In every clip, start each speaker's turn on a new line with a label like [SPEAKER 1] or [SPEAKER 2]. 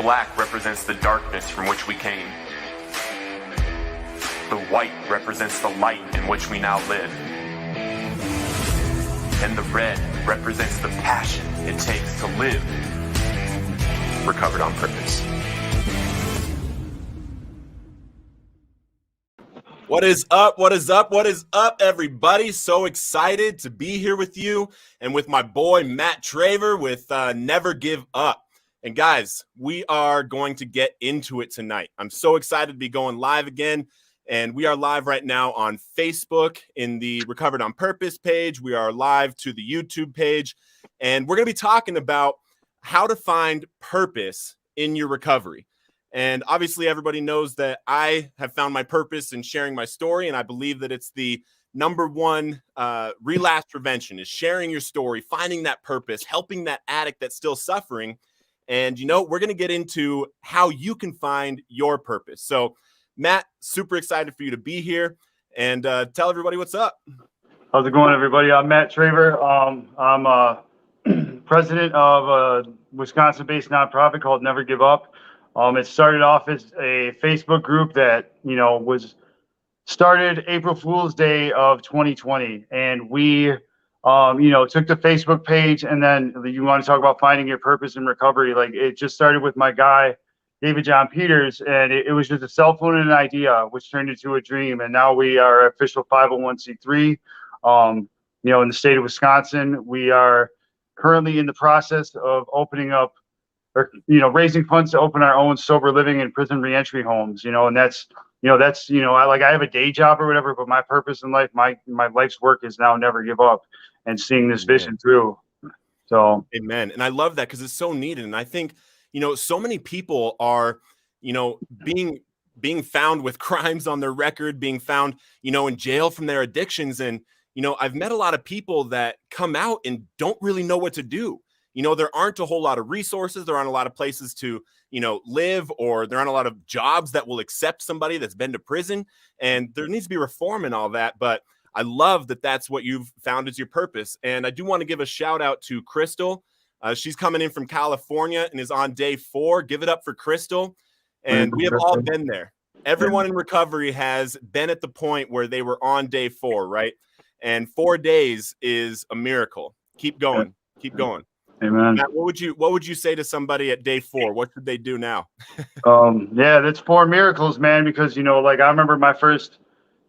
[SPEAKER 1] black represents the darkness from which we came. The white represents the light in which we now live. And the red represents the passion it takes to live recovered on purpose.
[SPEAKER 2] What is up? What is up? What is up, everybody? So excited to be here with you and with my boy Matt Traver with Never Give Up. And guys, we are going to get into it tonight. I'm so excited to be going live again. And we are live right now on Facebook in the Recovered on Purpose page. We are live to the YouTube page. And we're going to be talking about how to find purpose in your recovery. And obviously, everybody knows that I have found my purpose in sharing my story. And I believe that it's the number one relapse prevention is sharing your story, finding that purpose, helping that addict that's still suffering. And, you know, we're going to get into how you can find your purpose. So, Matt, super excited for you to be here and tell everybody what's up.
[SPEAKER 3] How's it going, everybody? I'm Matt Traver. I'm president of a Wisconsin-based nonprofit called Never Give Up. It started off as a Facebook group that, you know, was started April Fool's Day of 2020. And we, took the Facebook page, and then you want to talk about finding your purpose in recovery. Like, it just started with my guy, David John Peters, and it was just a cell phone and an idea, which turned into a dream. And now we are official 501c3, in the state of Wisconsin. We are currently in the process of opening up, or, raising funds to open our own sober living and prison reentry homes, and I have a day job or whatever, but my purpose in life, my life's work is now never give up and seeing this vision through. So,
[SPEAKER 2] amen. And I love that because it's so needed. And I think, so many people are, being found with crimes on their record, being found, in jail from their addictions. And, I've met a lot of people that come out and don't really know what to do. There aren't a whole lot of resources. There aren't a lot of places to, live, or there aren't a lot of jobs that will accept somebody that's been to prison. And there needs to be reform and all that. But I love that that's what you've found as your purpose. And I do want to give a shout out to Crystal. She's coming in from California and is on day 4. Give it up for Crystal. And we have all been there. Everyone in recovery has been at the point where they were on day 4, right? And 4 days is a miracle. Keep going. Keep going.
[SPEAKER 3] Amen.
[SPEAKER 2] Matt, what would you say to somebody at day 4? What should they do now?
[SPEAKER 3] That's 4 miracles, man, because, I remember my first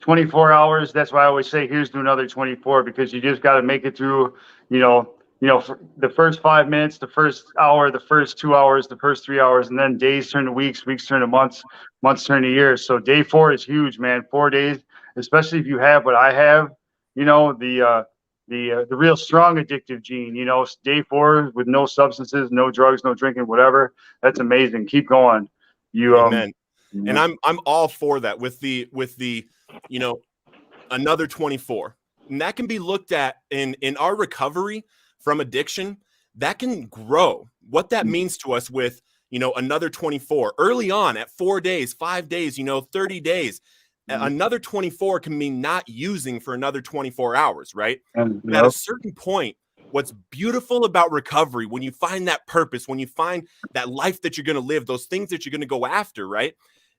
[SPEAKER 3] 24 hours. That's why I always say, here's to another 24, because you just got to make it through, for the first 5 minutes, the first hour, the first 2 hours, the first 3 hours, and then days turn to weeks, weeks turn to months, months turn to years. So day 4 is huge, man. 4 days, especially if you have what I have, the real strong addictive gene, day 4 with no substances, no drugs, no drinking, whatever. That's amazing. Keep going.
[SPEAKER 2] Amen. And I'm all for that with the another 24. And that can be looked at in our recovery from addiction. That can grow. What that means to us with, another 24 early on at 4 days, 5 days, 30 days. Another 24 can mean not using for another 24 hours, right? But at a certain point, what's beautiful about recovery, when you find that purpose, when you find that life that you're going to live, those things that you're going to go after, right?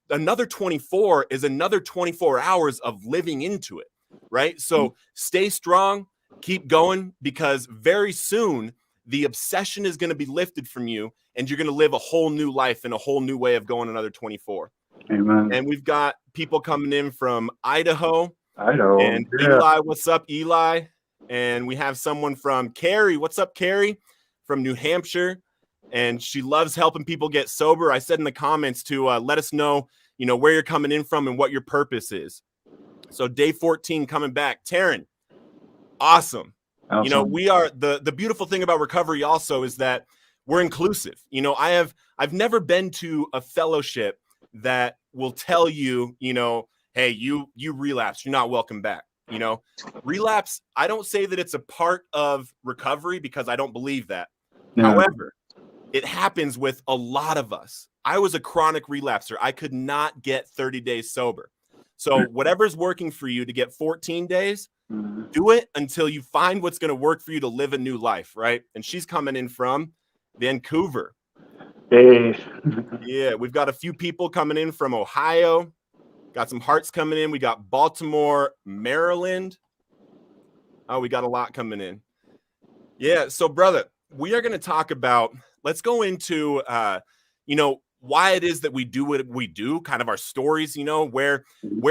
[SPEAKER 2] Another 24 is another 24 hours of living into it, right? So stay strong, keep going, because very soon the obsession is going to be lifted from you and you're going to live a whole new life and a whole new way of going another 24.
[SPEAKER 3] Amen.
[SPEAKER 2] And we've got people coming in from Idaho.
[SPEAKER 3] And
[SPEAKER 2] Eli, what's up, Eli? And we have someone from Carrie. What's up, Carrie? From New Hampshire. And she loves helping people get sober. I said in the comments to let us know, where you're coming in from and what your purpose is. So day 14 coming back. Taryn, awesome. We are the beautiful thing about recovery also is that we're inclusive. I've never been to a fellowship that will tell you, hey, you relapse, you're not welcome back. Relapse, I don't say that it's a part of recovery because I don't believe that. No. However, it happens with a lot of us. I was a chronic relapser. I could not get 30 days sober. So whatever's working for you to get 14 days, do it until you find what's going to work for you to live a new life, right? And she's coming in from Vancouver.
[SPEAKER 3] Hey.
[SPEAKER 2] Yeah, we've got a few people coming in from Ohio. Got some hearts coming in. We got Baltimore, Maryland. Oh, we got a lot coming in. Yeah, so brother, we are going to talk about, let's go into, why it is that we do what we do, kind of our stories, where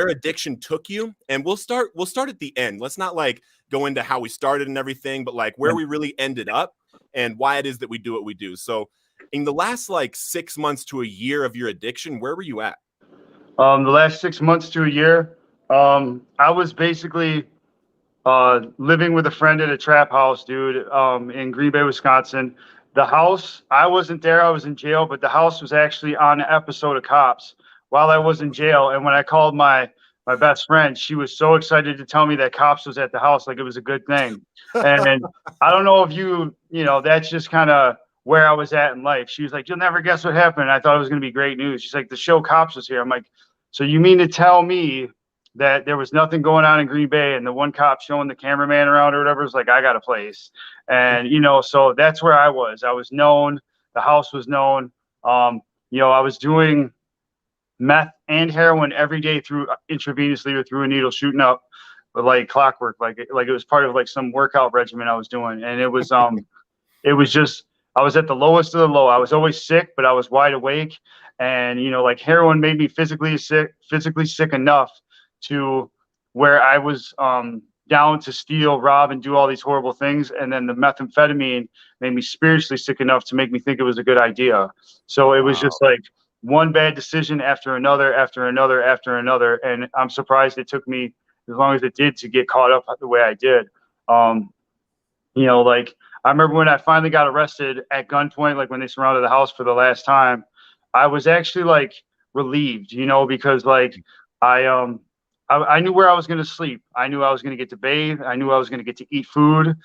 [SPEAKER 2] addiction took you. And we'll start at the end. Let's not like go into how we started and everything, but like where we really ended up and why it is that we do what we do. So in the last like 6 months to a year of your addiction, where were you at?
[SPEAKER 3] The last 6 months to a year, I was basically living with a friend at a trap house, dude, in Green Bay, Wisconsin. The house, I wasn't there, I was in jail, but the house was actually on an episode of Cops while I was in jail. And when I called my best friend, she was so excited to tell me that Cops was at the house, like it was a good thing. And I don't know if that's just kind of where I was at in life. She was like, "You'll never guess what happened." I thought it was going to be great news. She's like, "The show Cops was here." I'm like, "So you mean to tell me that there was nothing going on in Green Bay, and the one cop showing the cameraman around or whatever was like, I got a place." And, so that's where I was. I was known. The house was known. I was doing meth and heroin every day through intravenously or through a needle shooting up, but like clockwork, like it was part of like some workout regimen I was doing. And it was just, I was at the lowest of the low. I was always sick, but I was wide awake. And, like heroin made me physically sick enough to where I was down to steal, rob, and do all these horrible things. And then the methamphetamine made me spiritually sick enough to make me think it was a good idea. So it was just like one bad decision after another, after another, after another. And I'm surprised it took me as long as it did to get caught up the way I did. Like I remember when I finally got arrested at gunpoint, like when they surrounded the house for the last time, I was actually like relieved, because like I knew where I was going to sleep. I knew I was going to get to bathe. I knew I was going to get to eat food.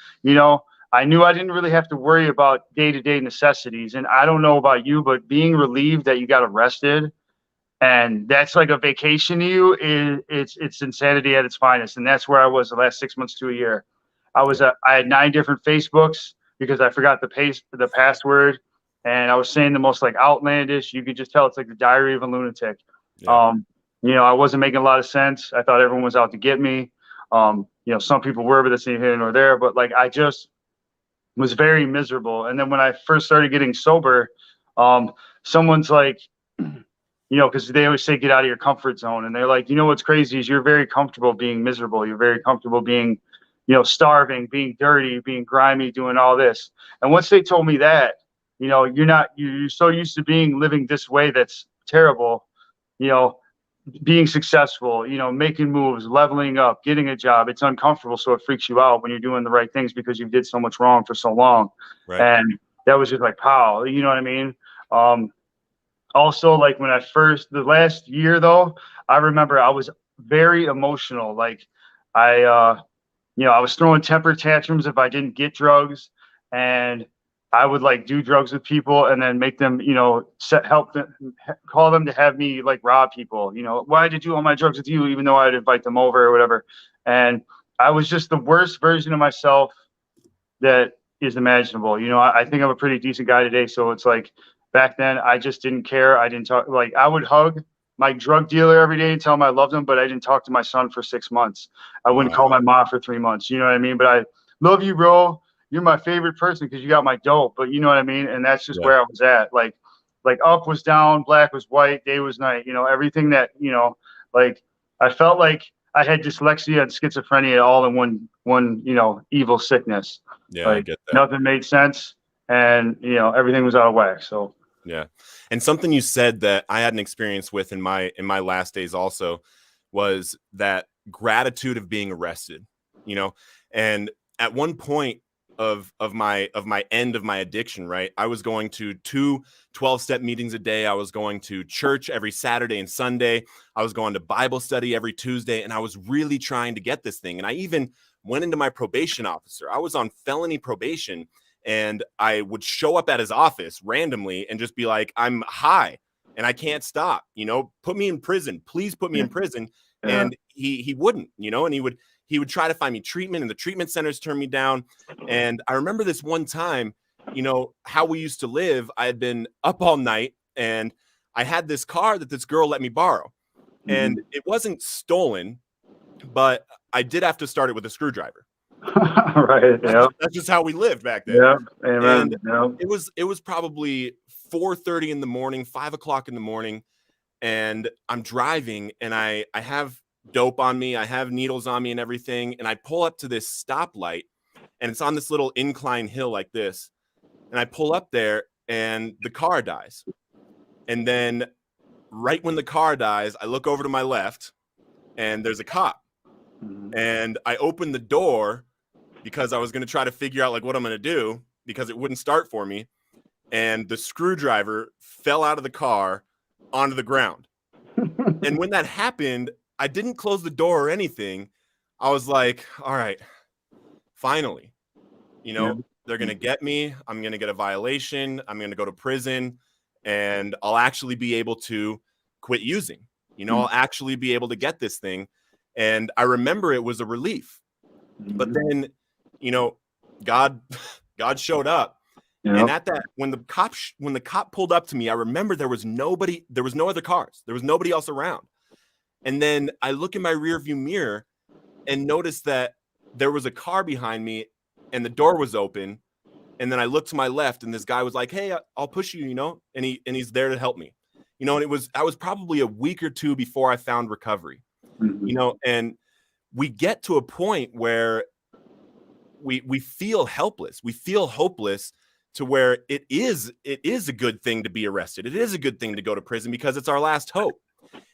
[SPEAKER 3] I knew I didn't really have to worry about day-to-day necessities. And I don't know about you, but being relieved that you got arrested and that's like a vacation to you it's insanity at its finest. And that's where I was the last 6 months to a year. I had 9 different Facebooks because I forgot the password, and I was saying the most like outlandish. You could just tell it's like the diary of a lunatic.
[SPEAKER 2] Yeah.
[SPEAKER 3] I wasn't making a lot of sense. I thought everyone was out to get me. Some people were, but that's neither here nor there. But like, I just was very miserable. And then when I first started getting sober, someone's like, because they always say get out of your comfort zone, and they're like, what's crazy is you're very comfortable being miserable. You're very comfortable being, starving, being dirty, being grimy, doing all this. And once they told me that, you're so used to living this way that's terrible, being successful, making moves, leveling up, getting a job. It's uncomfortable, so it freaks you out when you're doing the right things because you did so much wrong for so long.
[SPEAKER 2] Right.
[SPEAKER 3] And that was just like, pow, you know what I mean? Also, like the last year though, I remember I was very emotional. Like I was throwing temper tantrums if I didn't get drugs, and I would like do drugs with people and then make them, help them, call them to have me like rob people. Why did I do all my drugs with you, even though I'd invite them over or whatever. And I was just the worst version of myself that is imaginable. I think I'm a pretty decent guy today. So it's like back then I just didn't care. I didn't talk. Like I would hug my drug dealer every day and tell him I loved him, but I didn't talk to my son for 6 months. I wouldn't call my mom for 3 months. You know what I mean? But I love you, bro. You're my favorite person because you got my dope. But you know what I mean? And that's just where I was at. Like up was down, black was white, day was night. Everything that, like I felt like I had dyslexia and schizophrenia all in one evil sickness.
[SPEAKER 2] Yeah,
[SPEAKER 3] like,
[SPEAKER 2] I get that.
[SPEAKER 3] Nothing made sense, and everything was out of whack. So
[SPEAKER 2] yeah. And something you said that I had an experience with in my last days also was that gratitude of being arrested, and at one point of my end of my addiction, right, I was going to 2 12-step meetings a day. I was going to church every Saturday and Sunday. I was going to Bible study every Tuesday, and I was really trying to get this thing. And I even went into my probation officer. I was on felony probation, and I would show up at his office randomly and just be like, I'm high and I can't stop, put me in prison, please put me in prison.
[SPEAKER 3] Yeah.
[SPEAKER 2] And he wouldn't, and he would try to find me treatment, and the treatment centers turned me down. And I remember this one time how we used to live, I had been up all night and I had this car that this girl let me borrow. And it wasn't stolen, but I did have to start it with a screwdriver.
[SPEAKER 3] Right. Yeah.
[SPEAKER 2] That's just how we lived back then.
[SPEAKER 3] Yeah. Amen.
[SPEAKER 2] And
[SPEAKER 3] yeah.
[SPEAKER 2] it was probably 4:30 in the morning, 5 o'clock in the morning. And I'm driving and I have dope on me. I have needles on me and everything. And I pull up to this stoplight and it's on this little incline hill like this. And I pull up there and the car dies. And then right when the car dies, I look over to my left and there's a cop. And I open the door because I was going to try to figure out like what I'm going to do because it wouldn't start for me. And the screwdriver fell out of the car onto the ground. And when that happened, I didn't close the door or anything. I was like, all right, finally, they're going to get me. I'm going to get a violation. I'm going to go to prison and I'll actually be able to quit using, I'll actually be able to get this thing. And I remember it was a relief, but then, God showed up. Yep. And at that, when the cop pulled up to me, I remember there was no other cars. There was nobody else around. And then I look in my rearview mirror and notice that there was a car behind me and the door was open. And then I looked to my left and this guy was like, hey, I'll push you, and he's there to help me, and I was probably a week or two before I found recovery, and we get to a point where we feel helpless. We feel hopeless to where it is a good thing to be arrested. It is a good thing to go to prison because it's our last hope.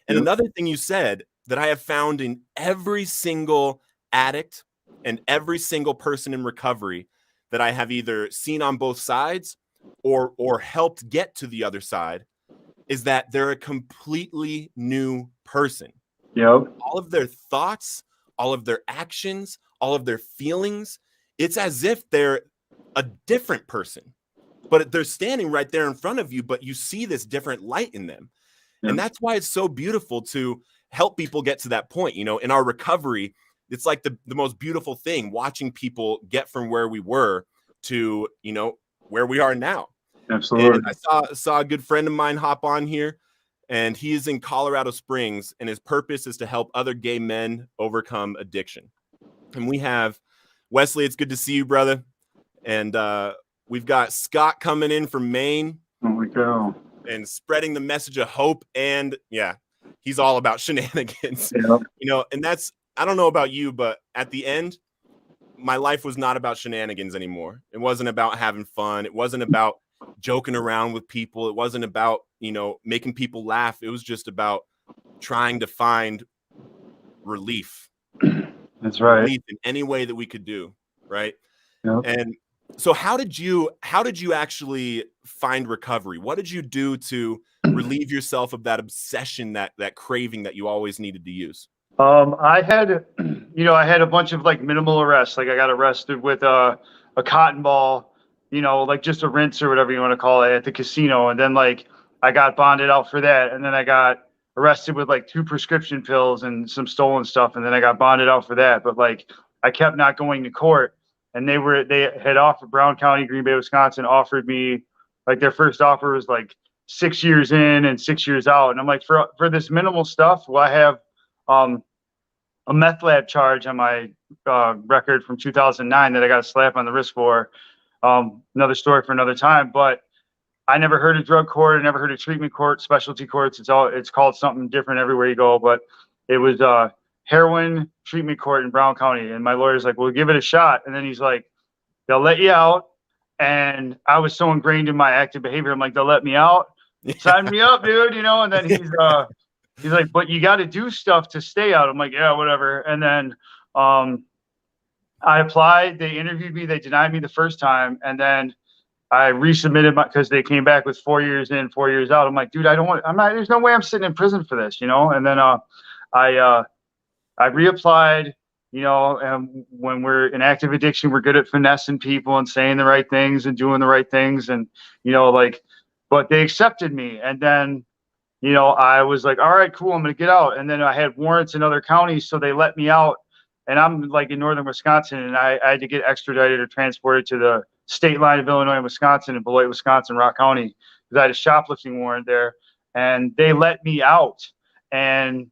[SPEAKER 2] And another thing you said that I have found in every single addict and every single person in recovery that I have either seen on both sides or helped get to the other side is that they're a completely new person.
[SPEAKER 3] Yep.
[SPEAKER 2] All of their thoughts, all of their actions, all of their feelings, it's as if they're a different person, but they're standing right there in front of you, but you see this different light in them. Yep. And that's why it's so beautiful to help people get to that point. In our recovery, it's like the most beautiful thing, watching people get from where we were to, where we are now.
[SPEAKER 3] Absolutely.
[SPEAKER 2] And I saw a good friend of mine hop on here, and he is in Colorado Springs, and his purpose is to help other gay men overcome addiction. And we have Wesley. It's good to see you, brother. And we've got Scott coming in from Maine.
[SPEAKER 3] There we go.
[SPEAKER 2] And spreading the message of hope. And yeah, he's all about shenanigans.
[SPEAKER 3] Yep.
[SPEAKER 2] And that's, I don't know about you, but at the end, my life was not about shenanigans anymore. It wasn't about having fun. It wasn't about joking around with people. It wasn't about, making people laugh. It was just about trying to find relief.
[SPEAKER 3] That's right.
[SPEAKER 2] Relief in any way that we could do. Right.
[SPEAKER 3] Yep.
[SPEAKER 2] And so how did you actually find recovery? What did you do to relieve yourself of that obsession, that craving that you always needed to use?
[SPEAKER 3] I had a bunch of like minimal arrests. Like I got arrested with a cotton ball, like just a rinse or whatever you want to call it at the casino. And then like I got bonded out for that. And then I got arrested with like 2 prescription pills and some stolen stuff. And then I got bonded out for that. But like I kept not going to court. And they had offered, Brown County, Green Bay, Wisconsin offered me, like their first offer was like 6 years in and 6 years out. And I'm like, for this minimal stuff, well, I have a meth lab charge on my record from 2009 that I got a slap on the wrist for. Another story for another time. But I never heard of drug court. I never heard of treatment court, specialty courts. It's called something different everywhere you go. But it was heroin treatment court in Brown County. And my lawyer's like, well, give it a shot. And then he's like, they'll let you out. And I was so ingrained in my active behavior. I'm like, they'll let me out. Sign me up, dude. And then he's like, but you got to do stuff to stay out. I'm like, yeah, whatever. And then I applied. They interviewed me. They denied me the first time. And then I resubmitted because they came back with 4 years in, 4 years out. I'm like, dude, there's no way I'm sitting in prison for this, And then I reapplied, and when we're in active addiction, we're good at finessing people and saying the right things and doing the right things. And, but they accepted me. And then, I was like, all right, cool, I'm going to get out. And then I had warrants in other counties. So they let me out, and I'm like in northern Wisconsin, and I had to get extradited or transported to the state line of Illinois and Wisconsin in Beloit, Wisconsin, Rock County, because I had a shoplifting warrant there, and they let me out, and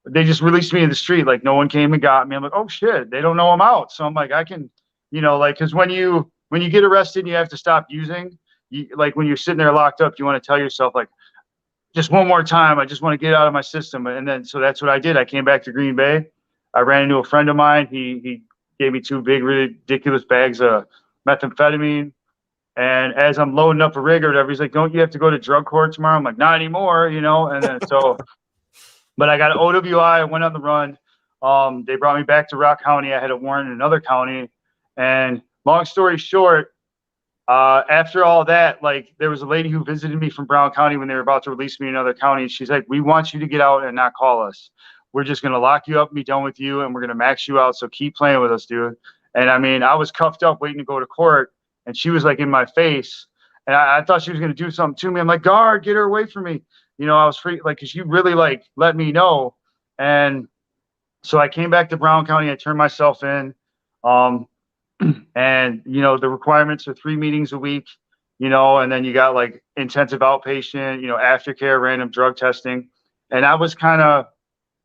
[SPEAKER 3] they just released me in the street. Like no one came and got me. I'm like, oh shit, they don't know I'm out. So I'm like, I can, like, because when you get arrested and you have to stop using, like when you're sitting there locked up, you want to tell yourself like, just one more time, I just want to get out of my system. And then so that's what I did. I came back to Green Bay. I ran into a friend of mine. He gave me 2 big, ridiculous bags of methamphetamine. And as I'm loading up a rig or whatever, he's like, don't you have to go to drug court tomorrow? I'm like, not anymore, And then but I got an OWI. I went on the run. They brought me back to Rock County. I had a warrant in another county. And long story short, after all that, like there was a lady who visited me from Brown County when they were about to release me in another county. And she's like, we want you to get out and not call us. We're just going to lock you up and be done with you. And we're going to max you out. So keep playing with us, dude. And I mean, I was cuffed up waiting to go to court. And she was like in my face. And I thought she was going to do something to me. I'm like, guard, get her away from me. I was free, like, cause you really like let me know. And so I came back to Brown County. I turned myself in. And, the requirements are 3 meetings a week, and then you got like intensive outpatient, aftercare, random drug testing. And I was kind of,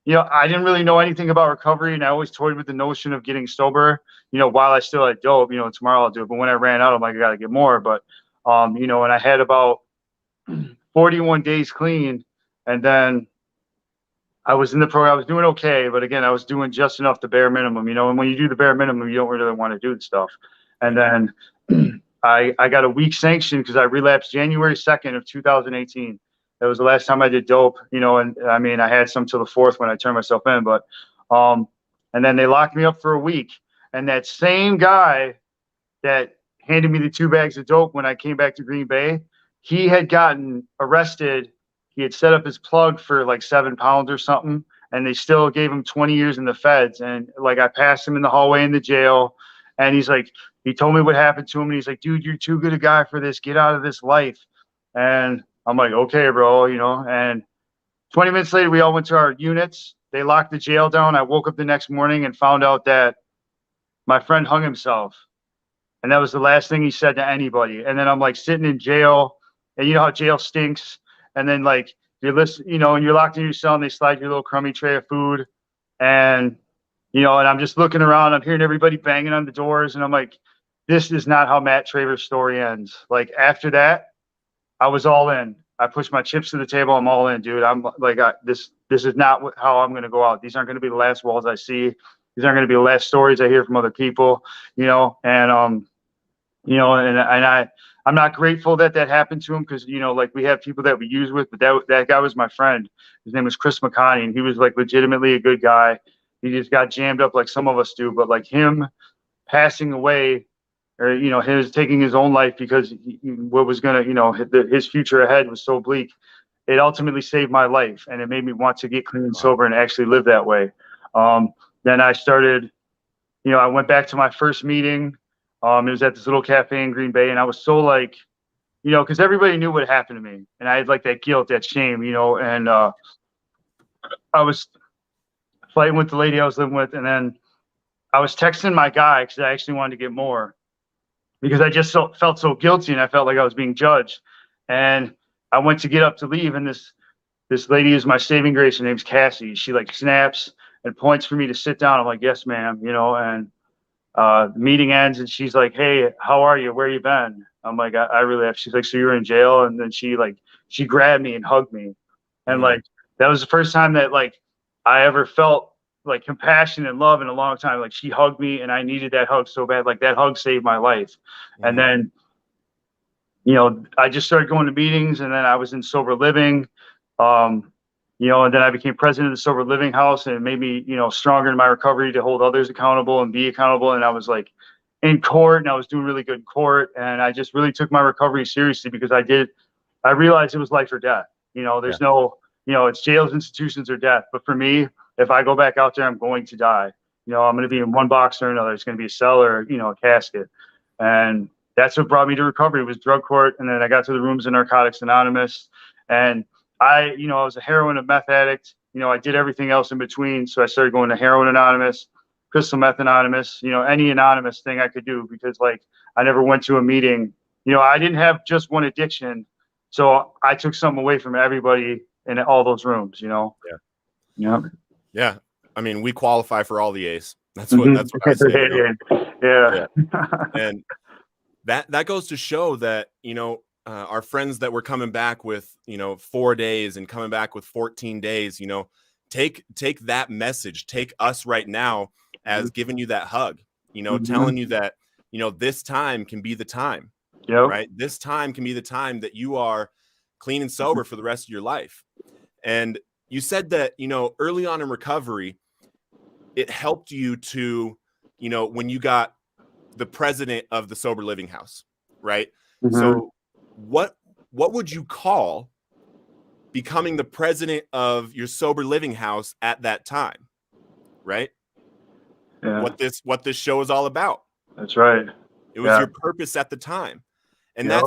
[SPEAKER 3] I didn't really know anything about recovery. And I always toyed with the notion of getting sober, while I still had dope, tomorrow I'll do it. But when I ran out, I'm like, I got to get more. But, and I had about 41 days clean. And then I was in the program. I was doing okay. But again, I was doing just enough, the bare minimum, and when you do the bare minimum, you don't really want to do the stuff. And then I got a week sanction because I relapsed January 2nd of 2018. That was the last time I did dope, and I mean, I had some till the 4th when I turned myself in, but, and then they locked me up for a week. And that same guy that handed me the 2 bags of dope when I came back to Green Bay, he had gotten arrested. He had set up his plug for like 7 pounds or something, and they still gave him 20 years in the feds. And like, I passed him in the hallway in the jail, and he's like, he told me what happened to him. And he's like, dude, you're too good a guy for this. Get out of this life. And I'm like, okay, bro, and 20 minutes later, we all went to our units. They locked the jail down. I woke up the next morning and found out that my friend hung himself. And that was the last thing he said to anybody. And then I'm like sitting in jail, and you know how jail stinks. And then like you're listening, and you're locked in your cell, and they slide your little crummy tray of food. And, and I'm just looking around, I'm hearing everybody banging on the doors. And I'm like, this is not how Matt Traver's story ends. Like after that, I was all in. I pushed my chips to the table. I'm all in, dude. I'm like, this is not how I'm going to go out. These aren't going to be the last walls I see. These aren't going to be the last stories I hear from other people, and, I'm not grateful that happened to him because, like we have people that we use with, but that guy was my friend. His name was Chris McConney, and he was like legitimately a good guy. He just got jammed up like some of us do, but like him passing away, or his taking his own life because what was gonna, his future ahead was so bleak. It ultimately saved my life, and it made me want to get clean and sober and actually live that way. Then I started, I went back to my first meeting. It was at this little cafe in Green Bay, and I was so like, because everybody knew what happened to me, and I had like that guilt, that shame, and I was fighting with the lady I was living with, and then I was texting my guy because I actually wanted to get more, because I just felt so guilty, and I felt like I was being judged. And I went to get up to leave, and this lady is my saving grace. Her name's Cassie. She like snaps and points for me to sit down. I'm like, yes, ma'am, and the meeting ends, and she's like, hey, how are you? Where you been? I'm like, I really have. She's like, so you're in jail? And then she grabbed me and hugged me. And like, that was the first time that like I ever felt like compassion and love in a long time. Like she hugged me, and I needed that hug so bad. Like that hug saved my life. And then, I just started going to meetings, and then I was in sober living, and then I became president of the sober living house, and it made me, stronger in my recovery to hold others accountable and be accountable. And I was like in court, and I was doing really good in court. And I just really took my recovery seriously because I realized it was life or death. There's no, it's jails, institutions, or death. But for me, if I go back out there, I'm going to die. I'm going to be in one box or another. It's going to be a cell or, a casket. And that's what brought me to recovery. It was drug court. And then I got to the rooms in Narcotics Anonymous. And I was a heroin and meth addict. I did everything else in between. So I started going to Heroin Anonymous, Crystal Meth Anonymous, any anonymous thing I could do, because like I never went to a meeting. I didn't have just one addiction, so I took something away from everybody in all those rooms.
[SPEAKER 2] Yeah.
[SPEAKER 3] Yeah.
[SPEAKER 2] Yeah. I mean, we qualify for all the A's. That's what I say.
[SPEAKER 3] Yeah.
[SPEAKER 2] And that goes to show that, our friends that were coming back with, 4 days and coming back with 14 days, take that message, take us right now as giving you that hug, telling you that, this time can be the time, right? This time can be the time that you are clean and sober for the rest of your life. And you said that, early on in recovery, it helped you to, when you got the president of the sober living house, right? So what would you call becoming the president of your sober living house at that time, right?
[SPEAKER 3] Yeah.
[SPEAKER 2] What this show is all about.
[SPEAKER 3] That's right.
[SPEAKER 2] It was your purpose at the time. And
[SPEAKER 3] Yep.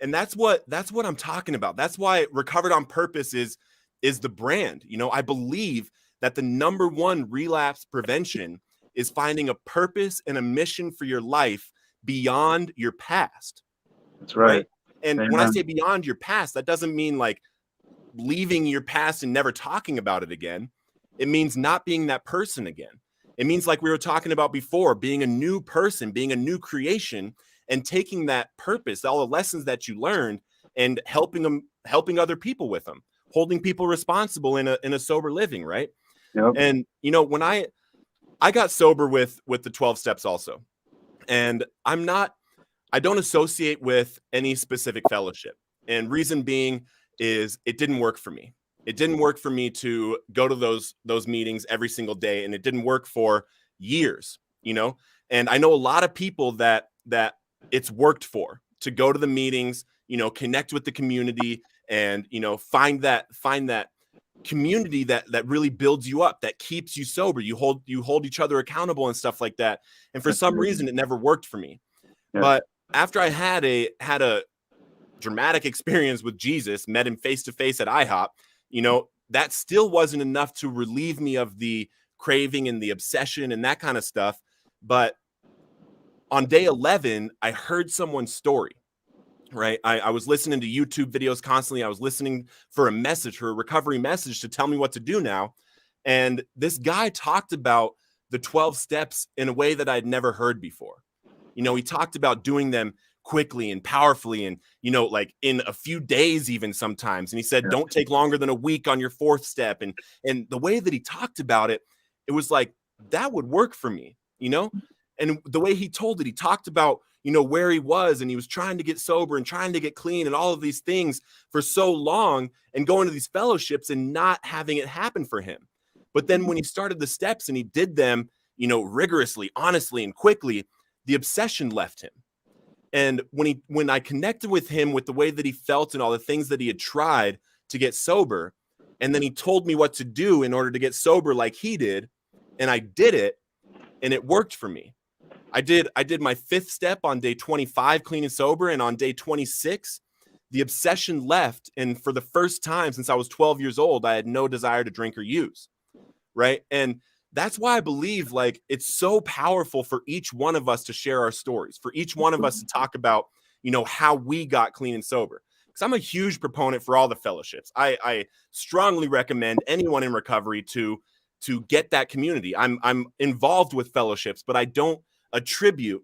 [SPEAKER 2] that's what I'm talking about. That's why Recovered on Purpose is the brand. I believe that the number one relapse prevention is finding a purpose and a mission for your life beyond your past.
[SPEAKER 3] That's right.
[SPEAKER 2] And
[SPEAKER 3] Amen.
[SPEAKER 2] when I say beyond your past, that doesn't mean like leaving your past and never talking about it again. It means not being that person again. It means, like we were talking about before, being a new person, being a new creation, and taking that purpose, all the lessons that you learned, and helping other people with them, holding people responsible in a sober living, right?
[SPEAKER 3] Yep.
[SPEAKER 2] And when I got sober with the 12 steps also, and I don't associate with any specific fellowship, and reason being is it didn't work for me. It didn't work for me to go to those meetings every single day, and it didn't work for years, and I know a lot of people that it's worked for, to go to the meetings, connect with the community, and find that community that really builds you up, that keeps you sober. You hold each other accountable and stuff like that. And for some reason, it never worked for me. Yeah. But after I had a dramatic experience with Jesus, met him face to face at IHOP, that still wasn't enough to relieve me of the craving and the obsession and that kind of stuff. But on day 11, I heard someone's story, right? I was listening to YouTube videos constantly. I was listening for a recovery message to tell me what to do now. And this guy talked about the 12 steps in a way that I'd never heard before. He talked about doing them quickly and powerfully, and like in a few days even sometimes. And he said, don't take longer than a week on your 4th step. And the way that he talked about it, it was like, that would work for me, and the way he told it, he talked about, where he was, and he was trying to get sober and trying to get clean and all of these things for so long, and going to these fellowships and not having it happen for him. But then when he started the steps and he did them, rigorously, honestly, and quickly, the obsession left him. And when I connected with him with the way that he felt and all the things that he had tried to get sober, and then he told me what to do in order to get sober like he did, and I did it, and it worked for me. I did my 5th step on day 25, clean and sober, and on day 26, the obsession left, and for the first time since I was 12 years old, I had no desire to drink or use, right? And that's why I believe, like, it's so powerful for each one of us to share our stories, for each one of us to talk about, how we got clean and sober. Because I'm a huge proponent for all the fellowships. I strongly recommend anyone in recovery to get that community. I'm involved with fellowships, but I don't attribute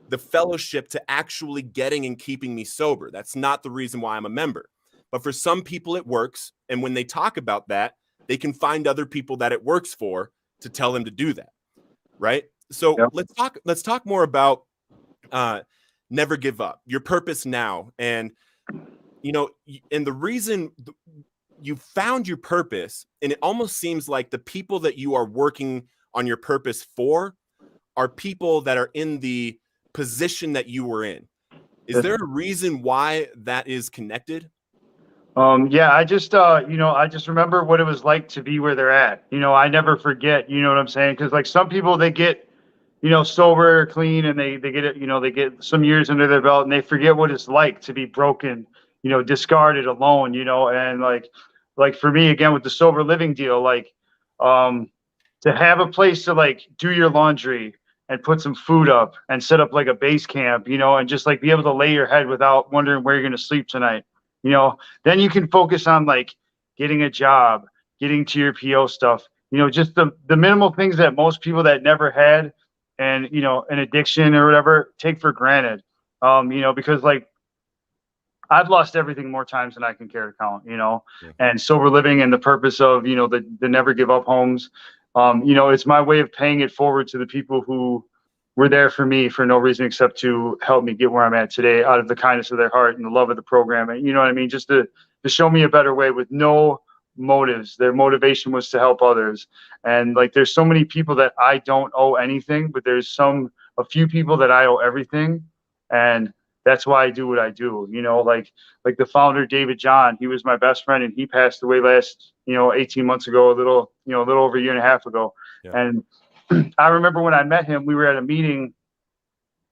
[SPEAKER 2] the fellowship to actually getting and keeping me sober. That's not the reason why I'm a member. But for some people, it works. And when they talk about that, they can find other people that it works for to tell them to do that, right? So let's talk more about Never Give Up, your purpose now. And and the reason you found your purpose, and it almost seems like the people that you are working on your purpose for are people that are in the position that you were in. Is there a reason why that is connected?
[SPEAKER 3] I just remember what it was like to be where they're at. I never forget, you know what I'm saying? Because like some people, they get, sober or clean, and they get it, they get some years under their belt, and they forget what it's like to be broken, discarded, alone, and like for me, again, with the sober living deal, like, to have a place to like do your laundry and put some food up and set up like a base camp, you know, and just like be able to lay your head without wondering where you're going to sleep tonight, you know, then you can focus on like getting a job, getting to your PO stuff, you know, just the minimal things that most people that never had and, you know, an addiction or whatever take for granted. You know, because like I've lost everything more times than I can care to count, you know, and sober living and the purpose of, you know, the never give up homes. You know, it's my way of paying it forward to the people who were there for me for no reason except to help me get where I'm at today out of the kindness of their heart and the love of the program. And you know what I mean? Just to show me a better way with no motives. Their motivation was to help others. And like, there's so many people that I don't owe anything, but there's a few people that I owe everything. And that's why I do what I do, you know, like the founder, David John, he was my best friend and he passed away last, you know, 18 months ago, a little over a year and a half ago. Yeah. And I remember when I met him, we were at a meeting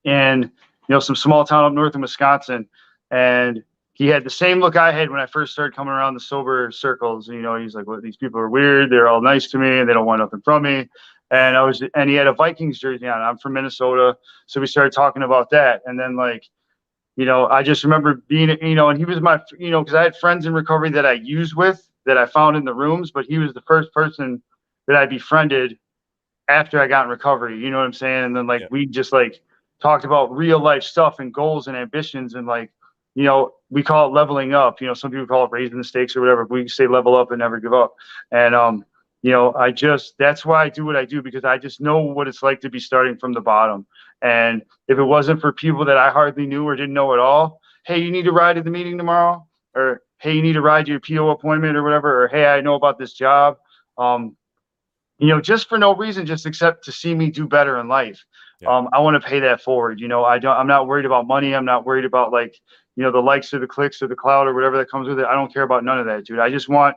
[SPEAKER 3] in, you know, some small town up north in Wisconsin. And he had the same look I had when I first started coming around the sober circles. You know, he's like, well, these people are weird. They're all nice to me and they don't want nothing from me. And he had a Vikings jersey on. I'm from Minnesota. So we started talking about that. And then like, you know, I just remember being, you know, and he was my, you know, because I had friends in recovery that I used with that I found in the rooms, but he was the first person that I befriended after I got in recovery. You know what I'm saying? And then like, we just like talked about real life stuff and goals and ambitions and like, you know, we call it leveling up. You know, some people call it raising the stakes or whatever. We say level up and never give up. And, you know, that's why I do what I do, because I just know what it's like to be starting from the bottom. And if it wasn't for people that I hardly knew or didn't know at all, hey, you need to ride to the meeting tomorrow, or hey, you need to ride to your PO appointment or whatever, or hey, I know about this job. You know, just for no reason, just except to see me do better in life. Yeah. I want to pay that forward. You know, I'm not worried about money. I'm not worried about like, you know, the likes or the clicks or the clout or whatever that comes with it. I don't care about none of that, dude. I just want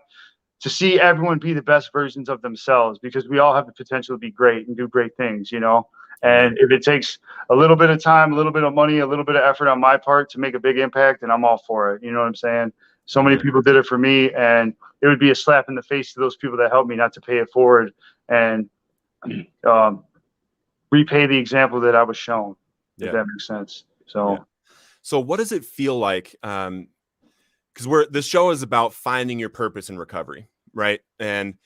[SPEAKER 3] to see everyone be the best versions of themselves, because we all have the potential to be great and do great things, you know. And if it takes a little bit of time, a little bit of money, a little bit of effort on my part to make a big impact, then I'm all for it. You know what I'm saying? So many people did it for me, and it would be a slap in the face to those people that helped me not to pay it forward and repay the example that I was shown, if that makes sense. So,
[SPEAKER 2] So what does it feel like? Because this show is about finding your purpose in recovery, right? And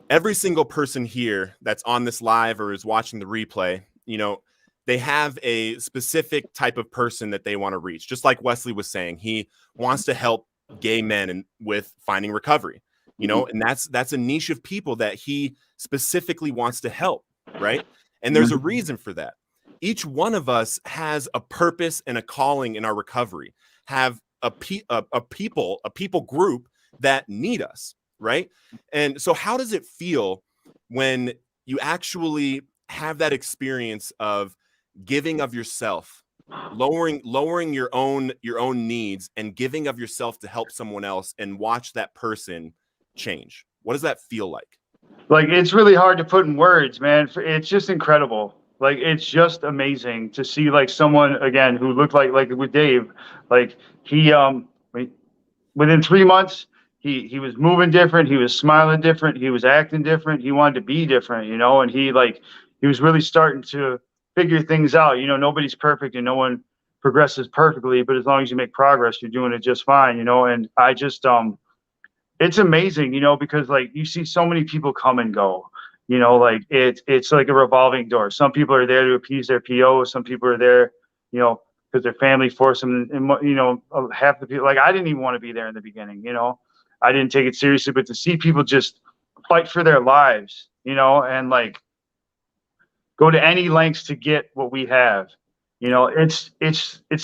[SPEAKER 2] every single person here that's on this live or is watching the replay, you know, they have a specific type of person that they want to reach. Just like Wesley was saying, he wants to help gay men with finding recovery, you know, and that's a niche of people that he specifically wants to help, right? And there's a reason for that. Each one of us has a purpose and a calling in our recovery, have a people group that need us, right? And so how does it feel when you actually have that experience of giving of yourself, lowering your own needs and giving of yourself to help someone else and watch that person change? What does that feel like?
[SPEAKER 3] Like, it's really hard to put in words, man. It's just incredible. Like, it's just amazing to see like someone again who looked like with Dave, like he within 3 months he was moving different, he was smiling different, he was acting different, he wanted to be different, you know, and he was really starting to figure things out. You know, nobody's perfect and no one progresses perfectly, but as long as you make progress, you're doing it just fine, you know. And I just it's amazing, you know, because like you see so many people come and go, you know, like it's like a revolving door. Some people are there to appease their PO. Some people are there, you know, because their family forced them. And, you know, half the people, like I didn't even want to be there in the beginning, you know, I didn't take it seriously, but to see people just fight for their lives, you know, and like go to any lengths to get what we have, you know, it's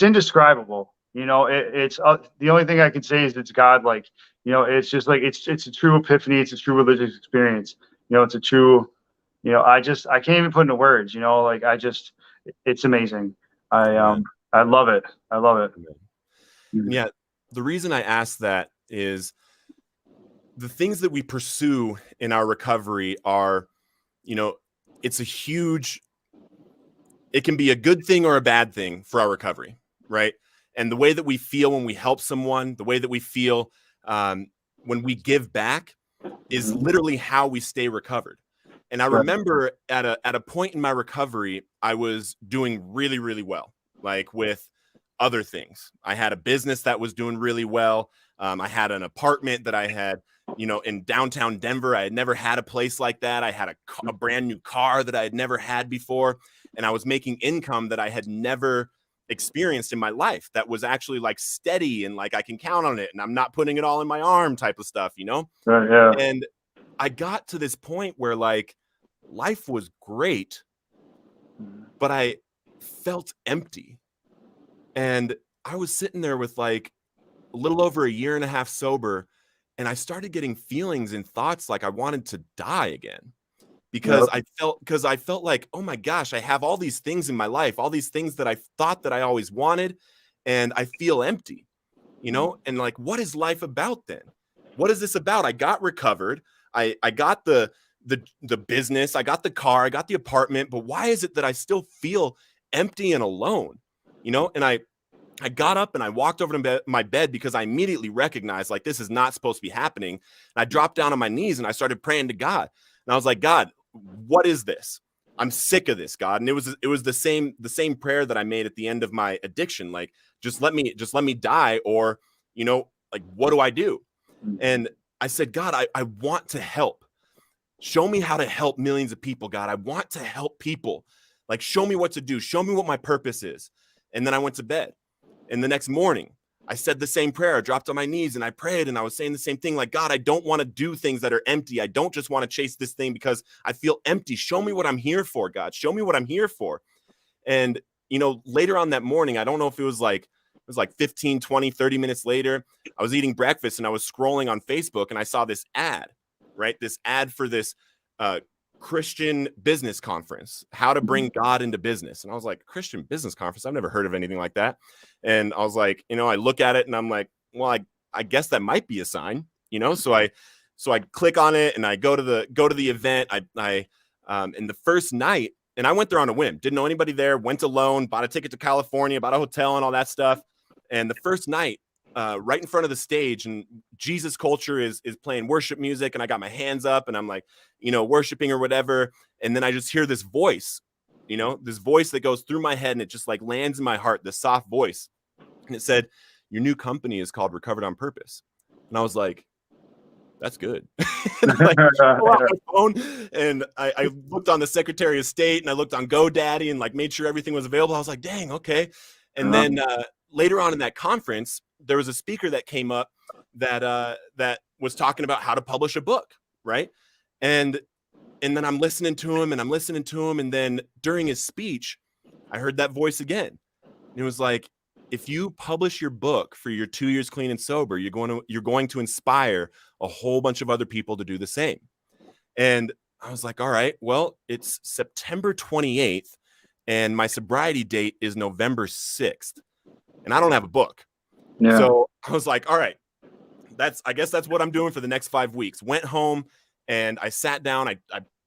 [SPEAKER 3] indescribable. You know, it's the only thing I can say is it's God. Like, you know, it's just like, it's a true epiphany. It's a true religious experience. You know, it's a true, you know, I can't even put into words, you know, like it's amazing. I love it. I love it.
[SPEAKER 2] Yeah. The reason I ask that is the things that we pursue in our recovery are, you know, it can be a good thing or a bad thing for our recovery, right? And the way that we feel when we help someone, the way that we feel when we give back is literally how we stay recovered. And I
[SPEAKER 3] Right.
[SPEAKER 2] remember at a point in my recovery, I was doing really, really well, like with other things. I had a business that was doing really well. I had an apartment that I had, in downtown Denver. I had never had a place like that. I had a brand new car that I had never had before. And I was making income that I had never experienced in my life that was actually like steady and like I can count on it and I'm not putting it all in my arm type of stuff,
[SPEAKER 3] Right. Yeah.
[SPEAKER 2] And I got to this point where like life was great, but I felt empty. And I was sitting there with like a little over a year and a half sober, and I started getting feelings and thoughts like I wanted to die again because
[SPEAKER 3] Yep.
[SPEAKER 2] I felt like, oh my gosh, I have all these things in my life, all these things that I thought that I always wanted, and I feel empty, and like, what is life about then? What is this about? I got recovered. I got the business, I got the car, I got the apartment, but why is it that I still feel empty and alone? And I got up and I walked over to my bed because I immediately recognized like this is not supposed to be happening. And I dropped down on my knees and I started praying to God. And I was like, God, what is this? I'm sick of this, God. And it was the same prayer that I made at the end of my addiction. Like, just let me die, or, like, what do I do? And I said, God, I want to help. Show me how to help millions of people, God. I want to help people. Like, show me what to do. Show me what my purpose is. And then I went to bed. And the next morning, I said the same prayer. I dropped on my knees and I prayed, and I was saying the same thing. Like, God, I don't want to do things that are empty. I don't just want to chase this thing because I feel empty. Show me what I'm here for, God. Show me what I'm here for. And, later on that morning, I don't know if it was like 15, 20, 30 minutes later, I was eating breakfast and I was scrolling on Facebook and I saw this ad, right? This ad for this Christian business conference, how to bring God into business. And I was like, Christian business conference? I've never heard of anything like that. And I was like, I look at it and I'm like, well, I guess that might be a sign, So I click on it and I go to the event. I in the first night, and I went there on a whim, didn't know anybody there, went alone, bought a ticket to California, bought a hotel and all that stuff. And the first night, right in front of the stage, and Jesus Culture is playing worship music, and I got my hands up and I'm like, worshiping or whatever. And then I just hear this voice, this voice that goes through my head and it just like lands in my heart, this soft voice. And it said, your new company is called Recovered on Purpose. And I was like, that's good. And I like pull out my phone and I looked on the Secretary of State and I looked on GoDaddy and like made sure everything was available. I was like, dang, okay. And then later on in that conference, there was a speaker that came up that was talking about how to publish a book, right? And then I'm listening to him. And then during his speech, I heard that voice again. And it was like, if you publish your book for your 2 years clean and sober, you're going to inspire a whole bunch of other people to do the same. And I was like, all right, well, it's September 28th and my sobriety date is November 6th. And I don't have a book. Yeah. So I was like, all right, I guess that's what I'm doing for the next 5 weeks. Went home and I sat down, I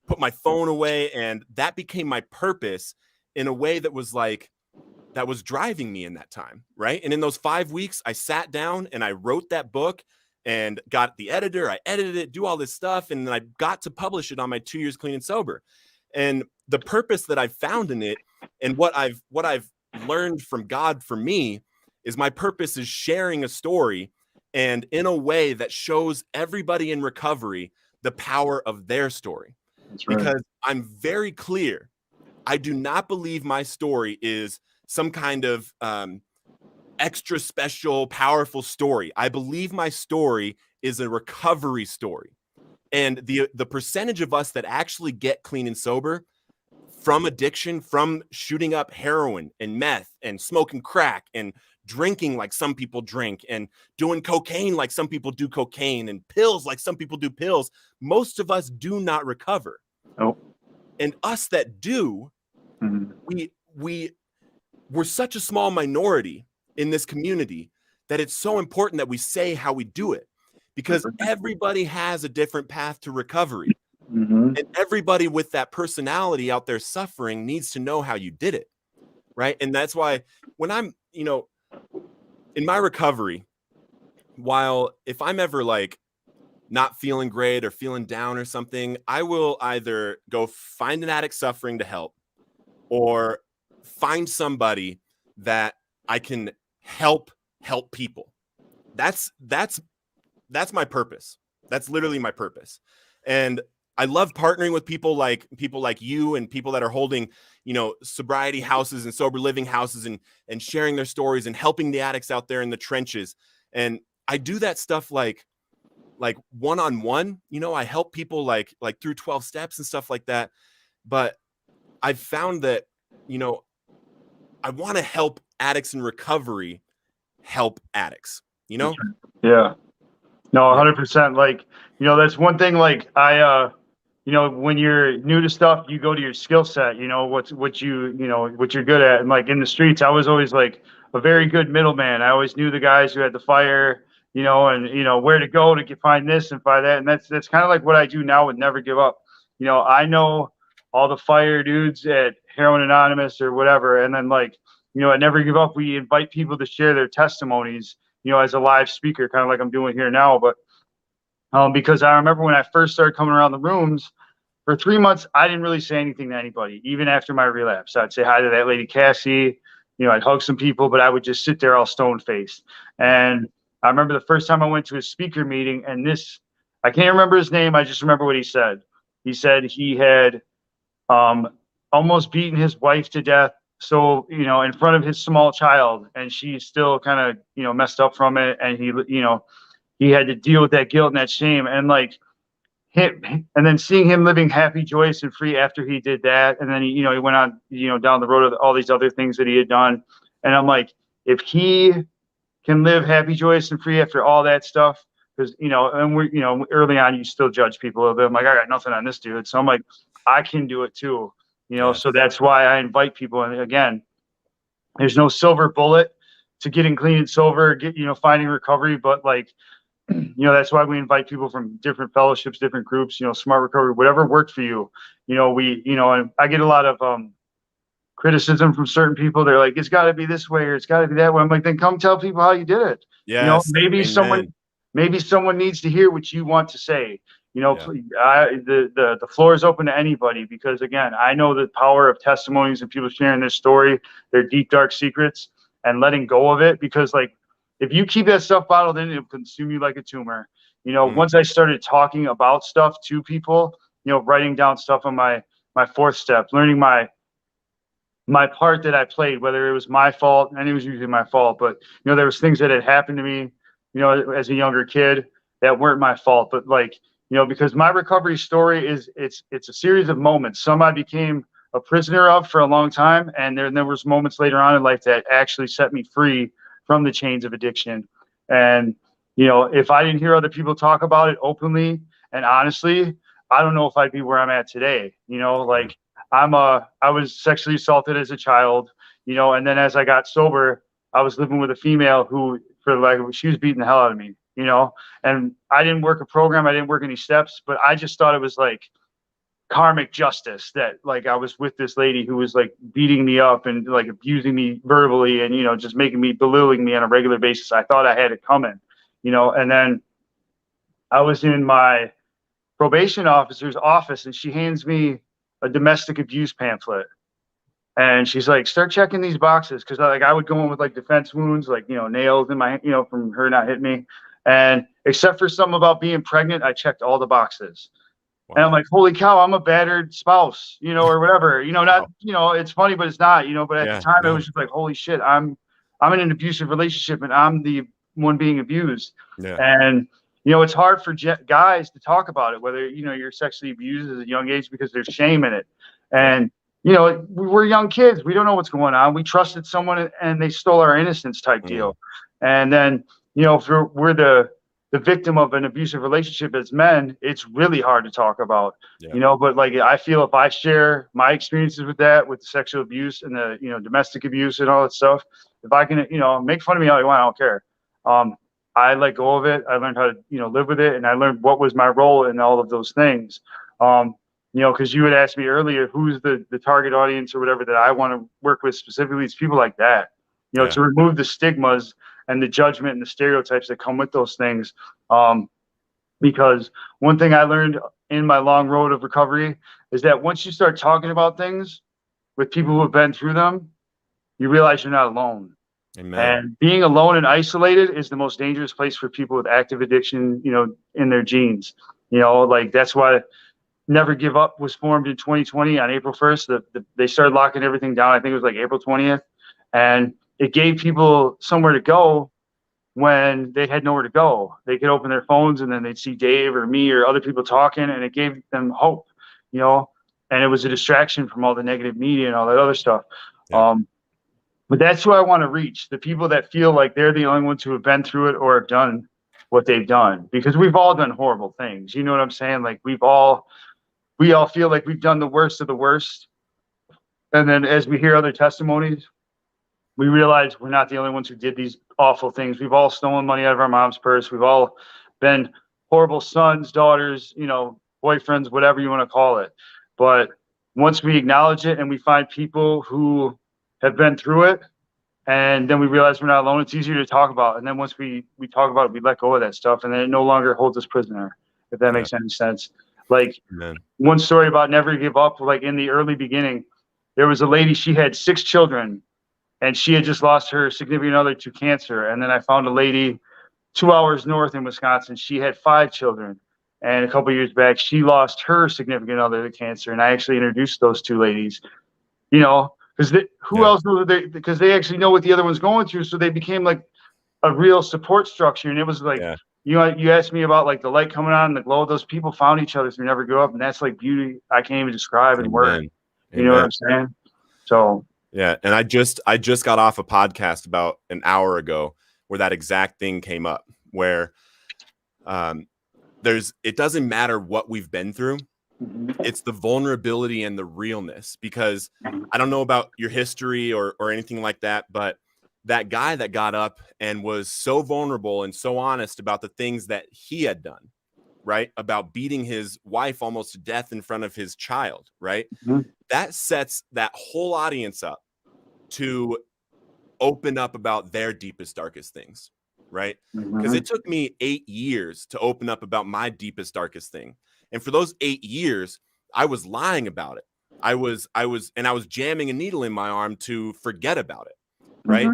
[SPEAKER 2] put my phone away, and that became my purpose in a way that was like, that was driving me in that time, right? And in those 5 weeks, I sat down and I wrote that book and got the editor, I edited it, do all this stuff, and then I got to publish it on my 2 years clean and sober. And the purpose that I've found in it, and what I've learned from God for me, is my purpose is sharing a story, and in a way that shows everybody in recovery the power of their story. That's right. Because I'm very clear, I do not believe my story is some kind of extra special, powerful story. I believe my story is a recovery story. And the percentage of us that actually get clean and sober from addiction, from shooting up heroin and meth and smoking crack and drinking like some people drink and doing cocaine like some people do cocaine and pills like some people do pills, most of us do not recover. Oh. And us that do, we're such a small minority in this community that it's so important that we say how we do it, because everybody has a different path to recovery. And everybody with that personality out there suffering needs to know how you did it, right? And that's why when I'm, in my recovery, if I'm ever like not feeling great or feeling down or something, I will either go find an addict suffering to help, or find somebody that I can help people. That's my purpose. That's literally my purpose. And I love partnering with people like you and people that are holding, sobriety houses and sober living houses, and sharing their stories and helping the addicts out there in the trenches. And I do that stuff like one-on-one, I help people like through 12 steps and stuff like that. But I've found that, I want to help addicts in recovery help addicts,
[SPEAKER 3] Yeah. No, 100%. Like, that's one thing. Like when you're new to stuff, you go to your skill set, what you're good at. And like in the streets, I was always like a very good middleman. I always knew the guys who had the fire, and where to go to find this and find that. And that's kind of like what I do now with Never Give Up. I know all the fire dudes at Heroin Anonymous or whatever. And then like, at Never Give Up, we invite people to share their testimonies, as a live speaker, kind of like I'm doing here now. But because I remember when I first started coming around the rooms for 3 months, I didn't really say anything to anybody, even after my relapse. I'd say hi to that lady, Cassie, I'd hug some people, but I would just sit there all stone faced. And I remember the first time I went to a speaker meeting, and I can't remember his name. I just remember what he said. He said he had almost beaten his wife to death. So, in front of his small child, and she still kind of, messed up from it. And he had to deal with that guilt and that shame, and like him, and then seeing him living happy, joyous, and free after he did that. And then he went on, down the road of all these other things that he had done. And I'm like, if he can live happy, joyous, and free after all that stuff, because, and we're, early on, you still judge people a little bit. I'm like, I got nothing on this dude. So I'm like, I can do it too. So that's why I invite people. And again, there's no silver bullet to getting clean and sober, finding recovery. But like, that's why we invite people from different fellowships, different groups, Smart Recovery, whatever worked for you. And I get a lot of criticism from certain people. They're like, it's got to be this way or it's got to be that way. I'm like, then come tell people how you did it.
[SPEAKER 2] Yes.
[SPEAKER 3] Maybe someone needs to hear what you want to say. The floor is open to anybody, because again, I know the power of testimonies and people sharing their story, their deep, dark secrets, and letting go of it. Because like, if you keep that stuff bottled in, it'll consume you like a tumor. Once I started talking about stuff to people, writing down stuff on my fourth step, learning my part that I played, whether it was my fault, and it was usually my fault, but there was things that had happened to me, as a younger kid that weren't my fault. But like, because my recovery story it's a series of moments. Some I became a prisoner of for a long time, and there was moments later on in life that actually set me free from the chains of addiction. And if I didn't hear other people talk about it openly and honestly, I don't know if I'd be where I'm at today. Like I was sexually assaulted as a child, and then as I got sober, I was living with a female who she was beating the hell out of me, and I didn't work a program. I didn't work any steps, but I just thought it was like karmic justice that like I was with this lady who was like beating me up and like abusing me verbally and, just belittling me on a regular basis. I thought I had it coming, and then I was in my probation officer's office and she hands me a domestic abuse pamphlet. And she's like, start checking these boxes. Cause like I would go in with like defense wounds, like, nails in my, from her not hitting me. And except for something about being pregnant, I checked all the boxes. Wow. And I'm like, holy cow, I'm a battered spouse, or whatever, not, it's funny, but it's not, but at the time it was just like, holy shit, I'm in an abusive relationship and I'm the one being abused. Yeah. And, it's hard for guys to talk about it, whether, you're sexually abused at a young age, because there's shame in it. And, we're young kids. We don't know what's going on. We trusted someone and they stole our innocence type deal. And then, if we're the victim of an abusive relationship as men, it's really hard to talk about, but like, I feel if I share my experiences with that, with the sexual abuse and the, domestic abuse and all that stuff, if I can, make fun of me all you want, I don't care. I let go of it. I learned how to, live with it. And I learned what was my role in all of those things. Because you had asked me earlier, who's the target audience or whatever that I want to work with specifically. It's people like that, to remove the stigmas and the judgment and the stereotypes that come with those things. Because one thing I learned in my long road of recovery is that once you start talking about things with people who have been through them, you realize you're not alone.
[SPEAKER 2] Amen.
[SPEAKER 3] And being alone and isolated is the most dangerous place for people with active addiction, in their genes. Like that's why Never Give Up was formed in 2020 on April 1st. They started locking everything down. I think it was like April 20th. And it gave people somewhere to go when they had nowhere to go. They could open their phones and then they'd see Dave or me or other people talking, and it gave them hope, and it was a distraction from all the negative media and all that other stuff.
[SPEAKER 2] Yeah.
[SPEAKER 3] But that's who I want to reach, the people that feel like they're the only ones who have been through it or have done what they've done, because we've all done horrible things. You know what I'm saying? Like we all feel like we've done the worst of the worst. And then as we hear other testimonies, we realize we're not the only ones who did these awful things. We've all stolen money out of our mom's purse. We've all been horrible sons, daughters, boyfriends, whatever you want to call it. But once we acknowledge it and we find people who have been through it, and then we realize we're not alone, it's easier to talk about. And then once we talk about it, we let go of that stuff, and then it no longer holds us prisoner, if that makes any sense. Like one story about Never Give Up, like in the early beginning, there was a lady, she had 6 children, and she had just lost her significant other to cancer. And then I found a lady 2 hours north in Wisconsin. She had 5 children. And a couple of years back, she lost her significant other to cancer. And I actually introduced those 2 ladies, because who else know they? Because they actually know what the other one's going through. So they became like a real support structure. And it was like, you asked me about like the light coming on and the glow. Those people found each other through Never Give Up. And that's like beauty I can't even describe in words. You know what I'm saying? So.
[SPEAKER 2] Yeah. And I just got off a podcast about an hour ago where that exact thing came up, where it doesn't matter what we've been through. It's the vulnerability and the realness, because I don't know about your history or anything like that, but that guy that got up and was so vulnerable and so honest about the things that he had done, right? About beating his wife almost to death in front of his child, right? That sets that whole audience up to open up about their deepest, darkest things, right? Because it took me 8 years to open up about my deepest, darkest thing. And for those 8 years, I was lying about it. I was jamming a needle in my arm to forget about it, right?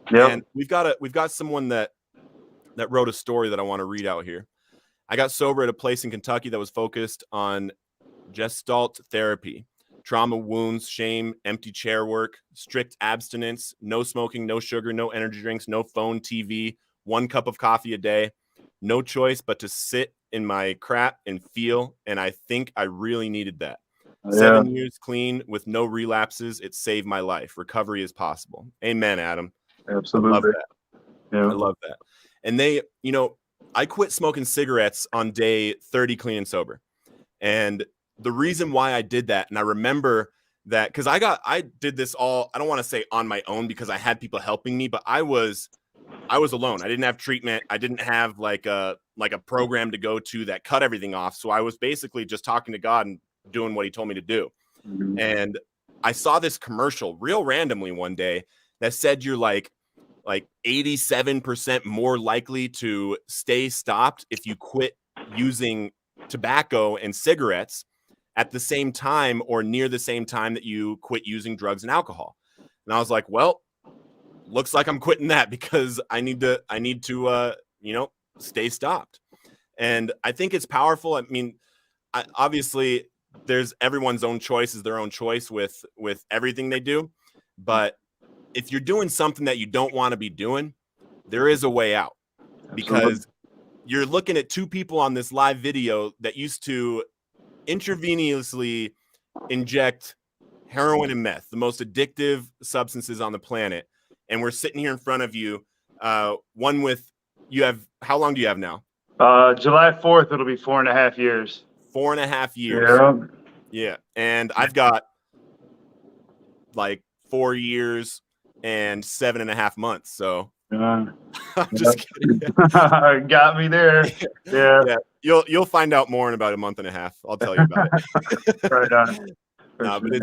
[SPEAKER 2] And we've got someone that wrote a story that I want to read out here. I got sober at a place in Kentucky that was focused on gestalt therapy, trauma, wounds, shame, empty chair work, strict abstinence, no smoking, no sugar, no energy drinks, no phone, TV, 1 cup of coffee a day, no choice but to sit in my crap and feel. And I think I really needed that. 7 years clean with no relapses. It saved my life. Recovery is possible. Amen, Adam.
[SPEAKER 3] Absolutely.
[SPEAKER 2] I love that. I love that. And I quit smoking cigarettes on day 30 clean and sober. And the reason why I did that, and I remember that because I did this all, I don't want to say on my own because I had people helping me, but I was alone. I didn't have treatment. I didn't have like a program to go to that cut everything off. So I was basically just talking to God and doing what he told me to do. And I saw this commercial real randomly one day that said you're like 87% more likely to stay stopped if you quit using tobacco and cigarettes at the same time or near the same time that you quit using drugs and alcohol. And I was like, well, looks like I'm quitting that because I need to stay stopped. And I think it's powerful. I mean, obviously there's everyone's own choice is their own choice with everything they do. But if you're doing something that you don't want to be doing, there is a way out. Because you're looking at 2 people on this live video that used to intravenously inject heroin and meth, the most addictive substances on the planet. And we're sitting here in front of you. One with, how long do you have now?
[SPEAKER 3] July 4th, it'll be 4.5 years.
[SPEAKER 2] 4.5 years. Yeah. And I've got like 4 years and 7.5 months. So I'm just kidding.
[SPEAKER 3] Got me there. Yeah.
[SPEAKER 2] You'll find out more in about a month and a half. I'll tell you about it.
[SPEAKER 3] Right on.
[SPEAKER 2] But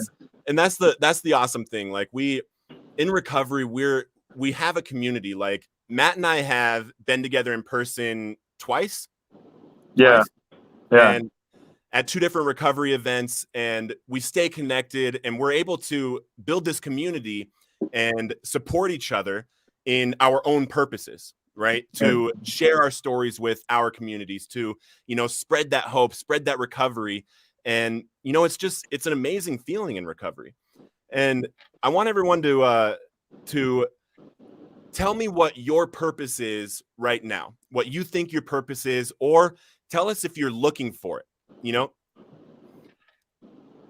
[SPEAKER 2] that's the awesome thing. Like in recovery, we have a community. Like Matt and I have been together in person twice.
[SPEAKER 3] Yeah.
[SPEAKER 2] twice,
[SPEAKER 3] Yeah.
[SPEAKER 2] and at two different recovery events, and we stay connected, and we're able to build this community and support each other in our own purposes, right? To share our stories with our communities, to, spread that hope, spread that recovery. And, it's an amazing feeling in recovery. And I want everyone to tell me what your purpose is right now, what you think your purpose is, or tell us if you're looking for it.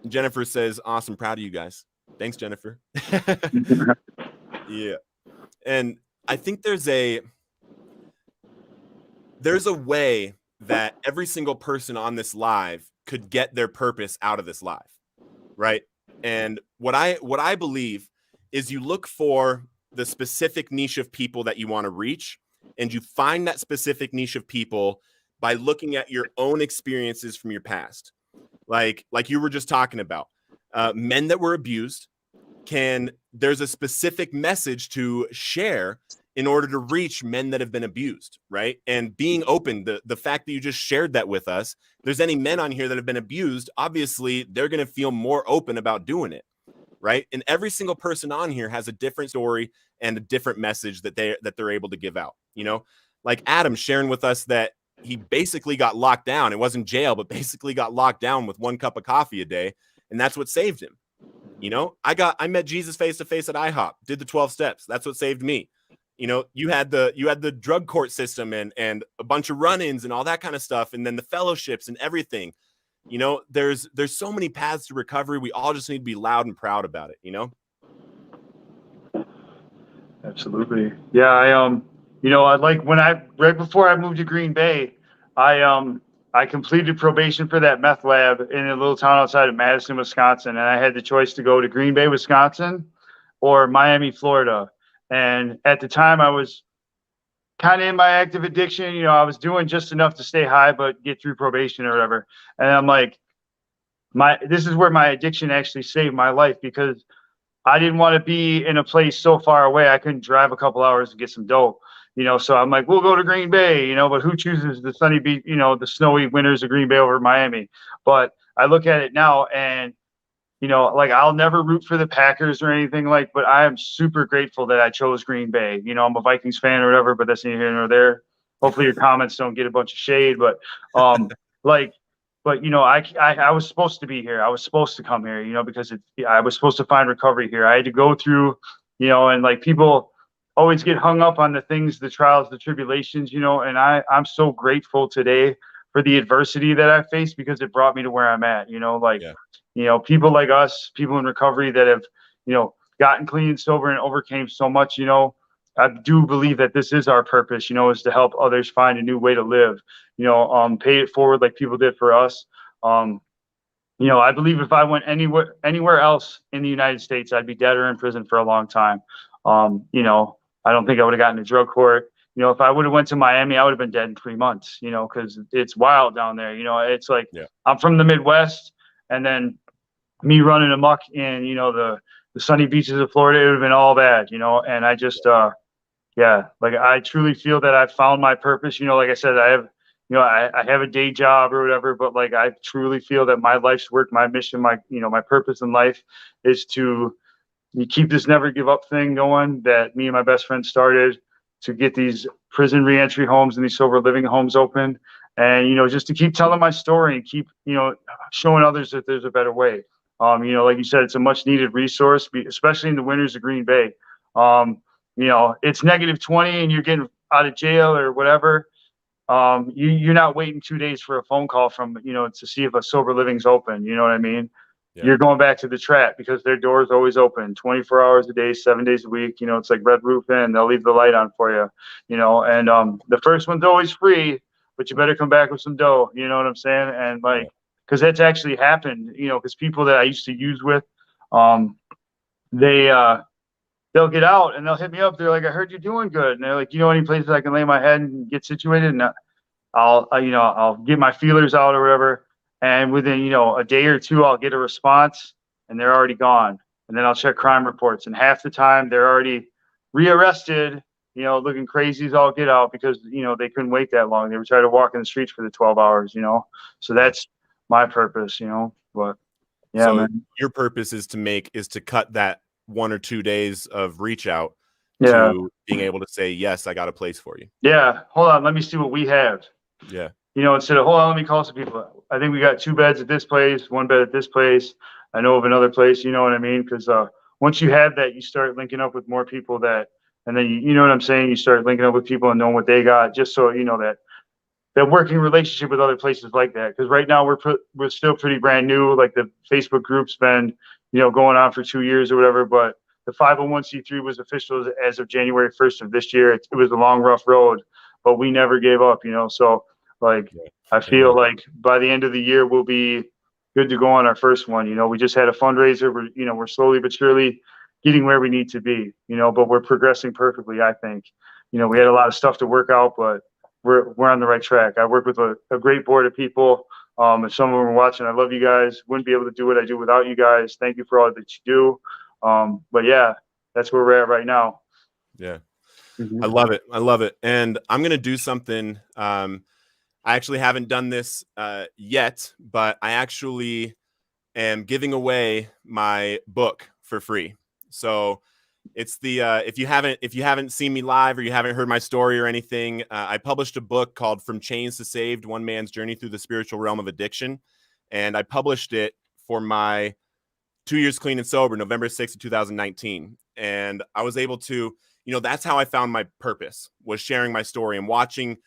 [SPEAKER 2] Jennifer says, awesome, proud of you guys. Thanks, Jennifer. Yeah. And I think there's a way that every single person on this live could get their purpose out of this live, right? And what I believe is you look for the specific niche of people that you want to reach, and you find that specific niche of people by looking at your own experiences from your past. Like you were just talking about, men that were abused, there's a specific message to share in order to reach men that have been abused, right? And being open, the fact that you just shared that with us, there's any men on here that have been abused, obviously they're going to feel more open about doing it, right? And every single person on here has a different story and a different message that they're able to give out, like Adam sharing with us that he basically got locked down. It wasn't jail, but basically got locked down with 1 cup of coffee a day. And that's what saved him. I met Jesus face to face at IHOP, did the 12 steps. That's what saved me. You had the drug court system and a bunch of run-ins and all that kind of stuff. And then the fellowships and everything. There's so many paths to recovery. We all just need to be loud and proud about it,
[SPEAKER 3] Absolutely. Yeah. I like right before I moved to Green Bay, I completed probation for that meth lab in a little town outside of Madison, Wisconsin. And I had the choice to go to Green Bay, Wisconsin or Miami, Florida. And at the time I was kind of in my active addiction. I was doing just enough to stay high, but get through probation or whatever. And I'm like, this is where my addiction actually saved my life, because I didn't want to be in a place so far away. I couldn't drive a couple hours to get some dope, so I'm like, we'll go to Green Bay, but who chooses the sunny beach, the snowy winters of Green Bay over Miami? But I look at it now and, like I'll never root for the Packers or anything but I am super grateful that I chose Green Bay. I'm a Vikings fan or whatever, but that's neither here nor there. Hopefully your comments don't get a bunch of shade, but I was supposed to be here. I was supposed to come here, because I was supposed to find recovery here. I had to go through, and like people always get hung up on the things, the trials, the tribulations, and I'm so grateful today for the adversity that I faced, because it brought me to where I'm at, people like us, people in recovery that have, gotten clean and sober and overcame so much, I do believe that this is our purpose, is to help others find a new way to live, pay it forward like people did for us. I believe if I went anywhere else in the United States, I'd be dead or in prison for a long time. I don't think I would have gotten a drug court. If I would have went to Miami, I would have been dead in 3 months, because it's wild down there. It's like, yeah. I'm from the Midwest, and then me running amok in, the sunny beaches of Florida, it would have been all bad, and I just, like I truly feel that I've found my purpose. Like I said, I have, I have a day job or whatever, but like I truly feel that my life's work, my mission, my purpose in life is to keep this never give up thing going that me and my best friend started, to get these prison reentry homes and these sober living homes open, and just to keep telling my story and keep showing others that there's a better way. Like you said, it's a much needed resource, especially in the winters of Green Bay. It's -20 and you're getting out of jail or whatever. You're not waiting 2 days for a phone call from, to see if a sober living's open. You know what I mean? Yeah. You're going back to the trap because their door is always open 24 hours a day, 7 days a week. It's like Red Roof Inn. They'll leave the light on for you, and the first one's always free, but you better come back with some dough. You know what I'm saying? And because that's actually happened, because people that I used to use with, they'll get out and they'll hit me up. They're like, I heard you're doing good. And they're like, any places I can lay my head and get situated? And I'll get my feelers out or whatever. And within, a day or two, I'll get a response and they're already gone. And then I'll check crime reports. And half the time they're already rearrested looking crazy as all get out because, they couldn't wait that long. They were tired of walking the streets for the 12 hours, So that's my purpose, but yeah,
[SPEAKER 2] So
[SPEAKER 3] man.
[SPEAKER 2] your purpose is to cut that 1 or 2 days of reach out
[SPEAKER 3] Yeah.
[SPEAKER 2] to being able to say, yes, I got a place for you.
[SPEAKER 3] Yeah. Hold on. Let me see what we have.
[SPEAKER 2] Yeah.
[SPEAKER 3] Instead of, hold on, let me call some people. I think we got 2 beds at this place, 1 bed at this place. I know of another place, you know what I mean? Because once you have that, you start linking up with more people and then you know what I'm saying? You start linking up with people and knowing what they got, just so you know that working relationship with other places like that. Because right now we're still pretty brand new. Like the Facebook group's been, going on for 2 years or whatever. But the 501c3 was official as of January 1st of this year. It was a long, rough road, but we never gave up. So like I feel like by the end of the year we'll be good to go on our first one. We just had a fundraiser. We're slowly but surely getting where we need to be. But we're progressing perfectly. I think. We had a lot of stuff to work out, but we're on the right track. I work with a great board of people. If some of them are watching, I love you guys. Wouldn't be able to do what I do without you guys. Thank you for all that you do. But yeah, that's where we're at right now.
[SPEAKER 2] Yeah.
[SPEAKER 3] Mm-hmm.
[SPEAKER 2] I love it. I love it. And I'm going to do something. I actually haven't done this yet, but I actually am giving away my book for free. So it's the if you haven't seen me live or you haven't heard my story or anything, I published a book called From Chains to Saved: One Man's Journey Through the Spiritual Realm of Addiction. And I published it for my 2 years clean and sober, November 6th of 2019. And I was able to, that's how I found my purpose, was sharing my story and watching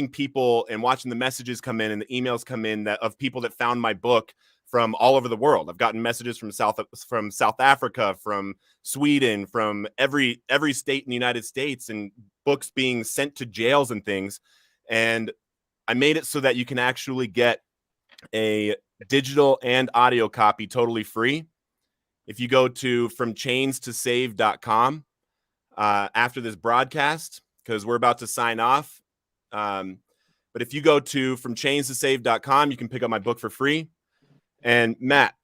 [SPEAKER 2] people and watching the messages come in and the emails come in of people that found my book from all over the world. I've gotten messages from South Africa, from Sweden, from every state in the United States, and books being sent to jails and things. And I made it so that you can actually get a digital and audio copy totally free. If you go to fromchainstosave.com after this broadcast, because we're about to sign off. But if you go to fromchainstosave.com, you can pick up my book for free. And Matt,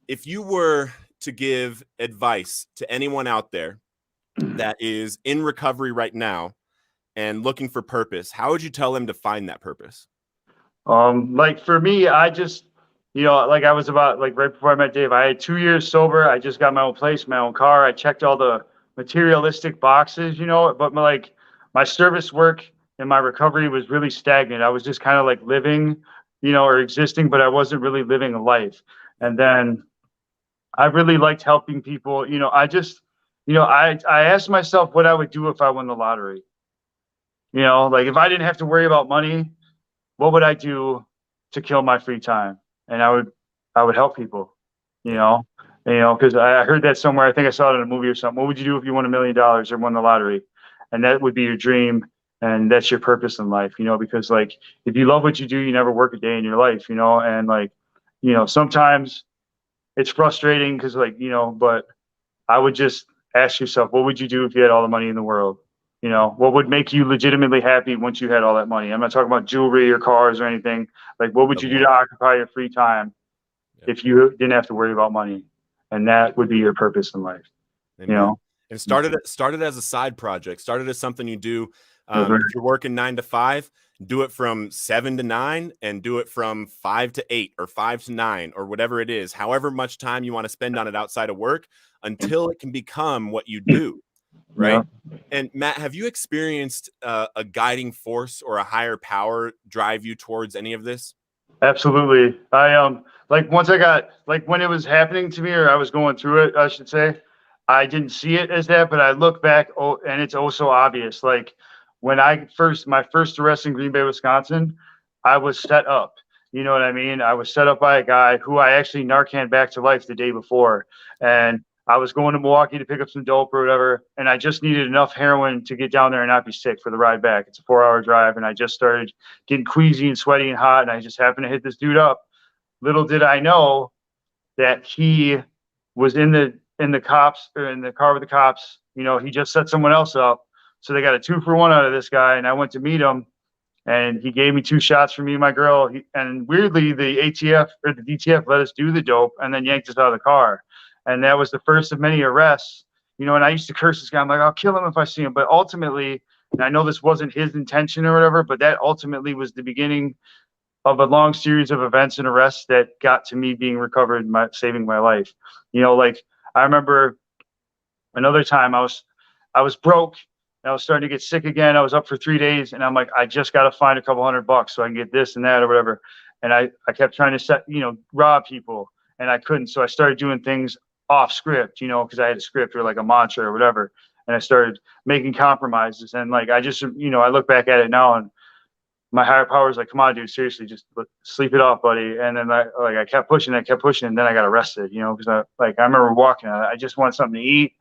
[SPEAKER 2] if you were to give advice to anyone out there that is in recovery right now and looking for purpose, how would you tell them to find that purpose?
[SPEAKER 3] Like for me, I just, like I was about, like right before I met Dave, I had 2 years sober. I just got my own place, my own car. I checked all the materialistic boxes, but my service work and my recovery was really stagnant. I was just kind of like living, or existing, but I wasn't really living a life. And then I really liked helping people. I just, I asked myself what I would do if I won the lottery. Like if I didn't have to worry about money, what would I do to kill my free time? And I would help people, because I heard that somewhere. I think I saw it in a movie or something. What would you do if you won $1 million or won the lottery? And that would be your dream. And that's your purpose in life, because like, if you love what you do, you never work a day in your life, and like, sometimes it's frustrating because like, but I would just ask yourself, what would you do if you had all the money in the world? What would make you legitimately happy once you had all that money? I'm not talking about jewelry or cars or anything. Like, what would you do to occupy your free time if you didn't have to worry about money? And that would be your purpose in life.
[SPEAKER 2] Amen. And started as a side project, started as something you do. If you're working 9 to 5, do it from 7 to 9 and do it from 5 to 8 or 5 to 9 or whatever it is, however much time you want to spend on it outside of work until it can become what you do. Right. Yeah. And Matt, have you experienced a guiding force or a higher power drive you towards any of this?
[SPEAKER 3] Absolutely. I like once I got, like when it was happening to me, or I was going through it, I should say, I didn't see it as that, but I look back, and it's so obvious. Like when my first arrest in Green Bay, Wisconsin, I was set up. You know what I mean? I was set up by a guy who I actually Narcan back to life the day before. And I was going to Milwaukee to pick up some dope or whatever, and I just needed enough heroin to get down there and not be sick for the ride back. It's a 4-hour drive, and I just started getting queasy and sweaty and hot, and I just happened to hit this dude up. Little did I know that he was in the cops, or in the car with the cops. He just set someone else up, so they got a 2-for-1 out of this guy, and I went to meet him, and he gave me 2 shots for me and my girl. And weirdly, the ATF or the DTF let us do the dope, and then yanked us out of the car. And that was the first of many arrests, you know, and I used to curse this guy. I'm like, I'll kill him if I see him. But ultimately, and I know this wasn't his intention or whatever, but that ultimately was the beginning of a long series of events and arrests that got to me being recovered and saving my life. You know, like I remember another time I was broke and I was starting to get sick again. I was up for 3 days and I'm like, I just got to find a couple $100 so I can get this and that or whatever. And I kept trying to rob people and I couldn't. So I started doing things off script, you know, because I had a script or like a mantra or whatever. And I started making compromises. And like, I just, you know, I look back at it now and my higher power is like, come on, dude, seriously, just sleep it off, buddy. And then I kept pushing, and then I got arrested, you know, because I remember walking, I just want something to eat.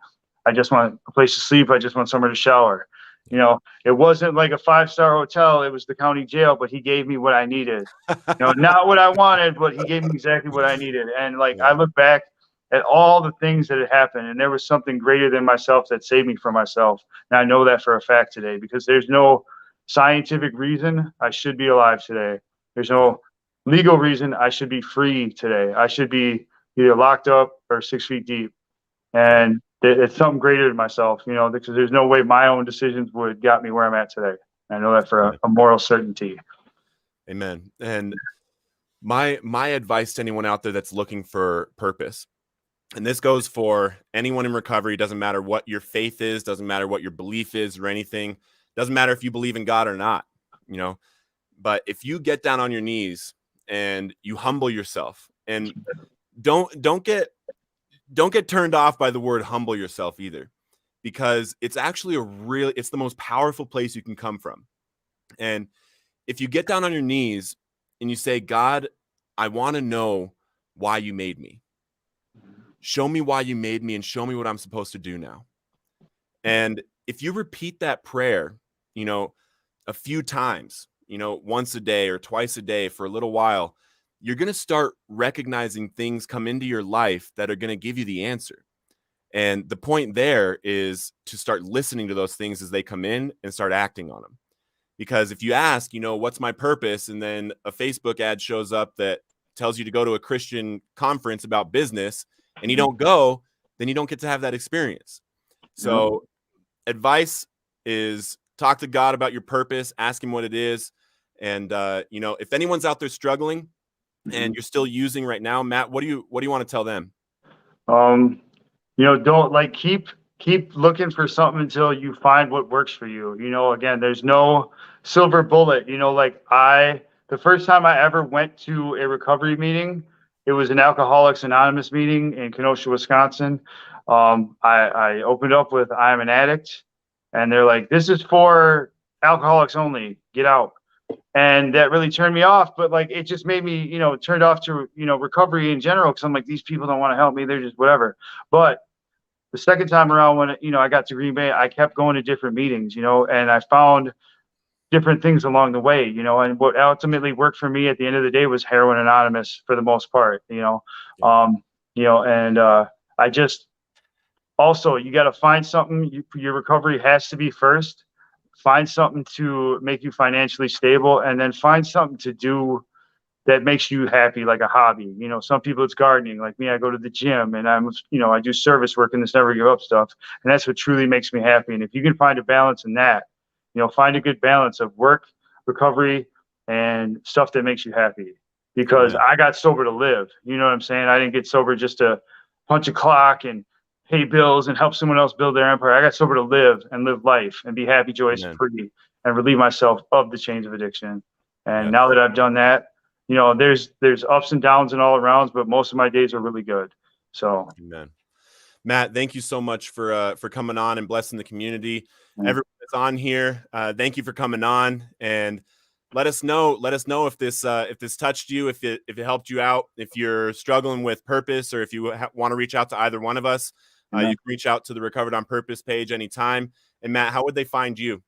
[SPEAKER 3] I just want a place to sleep. I just want somewhere to shower. You know, it wasn't like a 5-star hotel. It was the county jail, but he gave me what I needed. You know, not what I wanted, but he gave me exactly what I needed. And like, I look back at all the things that had happened, and there was something greater than myself that saved me from myself. And I know that for a fact today, because there's no scientific reason I should be alive today. There's no legal reason I should be free today. I should be either locked up or 6 feet deep. And it's something greater than myself, you know, because there's no way my own decisions would got me where I'm at today. I know that for a moral certainty.
[SPEAKER 2] Amen. And my advice to anyone out there that's looking for purpose, and this goes for anyone in recovery, doesn't matter what your faith is, doesn't matter what your belief is or anything, doesn't matter if you believe in God or not, you know, but if you get down on your knees and you humble yourself, and don't get turned off by the word humble yourself either, because it's actually it's the most powerful place you can come from. And if you get down on your knees and you say, God, I want to know why you made me. Show me why you made me and show me what I'm supposed to do now. And if you repeat that prayer, you know, a few times, you know, once a day or twice a day for a little while, you're going to start recognizing things come into your life that are going to give you the answer. And the point there is to start listening to those things as they come in and start acting on them. Because if you ask, you know, what's my purpose? And then a Facebook ad shows up that tells you to go to a Christian conference about business and you don't go, then you don't get to have that experience. So advice is talk to God about your purpose, ask him what it is. And, you know, if anyone's out there struggling and you're still using right now, Matt, what do you want to tell them?
[SPEAKER 3] You know, don't like keep looking for something until you find what works for you. You know, again, there's no silver bullet. You know, like the first time I ever went to a recovery meeting, it was an Alcoholics Anonymous meeting in Kenosha, Wisconsin. I opened up with, I'm an addict. And they're like, this is for alcoholics only, get out. And that really turned me off. But like, it just made me, you know, turned off to, you know, recovery in general. Cause I'm like, these people don't want to help me. They're just whatever. But the second time around when, you know, I got to Green Bay, I kept going to different meetings, you know, and I found different things along the way, you know, and what ultimately worked for me at the end of the day was Heroin Anonymous for the most part, you know. You know, and I just, also, you got to find something. Your recovery has to be first. Find something to make you financially stable, and then find something to do that makes you happy, like a hobby. You know, some people it's gardening. Like me, I go to the gym, and I do service work and this never give up stuff, and that's what truly makes me happy. And if you can find a balance in that, you know, find a good balance of work, recovery, and stuff that makes you happy. Because I got sober to live. You know what I'm saying? I didn't get sober just to punch a clock and pay bills and help someone else build their empire. I got sober to live and live life and be happy, joyous, free, and relieve myself of the chains of addiction. And now that I've done that, you know, there's ups and downs and all arounds, but most of my days are really good. So,
[SPEAKER 2] amen. Matt, thank you so much for coming on and blessing the community. Everyone that's on here, thank you for coming on, and let us know if this touched you, if it helped you out, if you're struggling with purpose, or if you want to reach out to either one of us. You can reach out to the Recovered on Purpose page anytime. And Matt, how would they find you?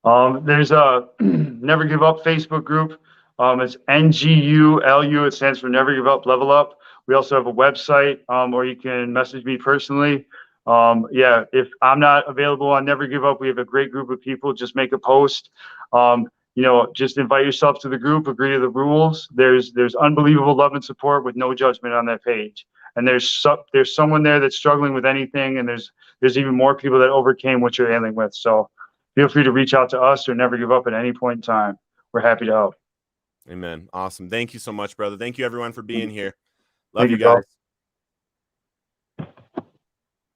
[SPEAKER 3] There's a Never Give Up Facebook group. It's NGULU. It stands for Never Give Up, Level Up. We also have a website, or you can message me personally. If I'm not available on Never Give Up, we have a great group of people. Just make a post. just invite yourself to the group, agree to the rules. There's unbelievable love and support with no judgment on that page. And there's someone there that's struggling with anything, and there's even more people that overcame what you're dealing with. So feel free to reach out to us or never give up at any point in time. We're happy to help.
[SPEAKER 2] Amen. Awesome. Thank you so much, brother. Thank you everyone for being here. Love
[SPEAKER 3] Thank
[SPEAKER 2] you
[SPEAKER 3] you, Paul.
[SPEAKER 2] guys.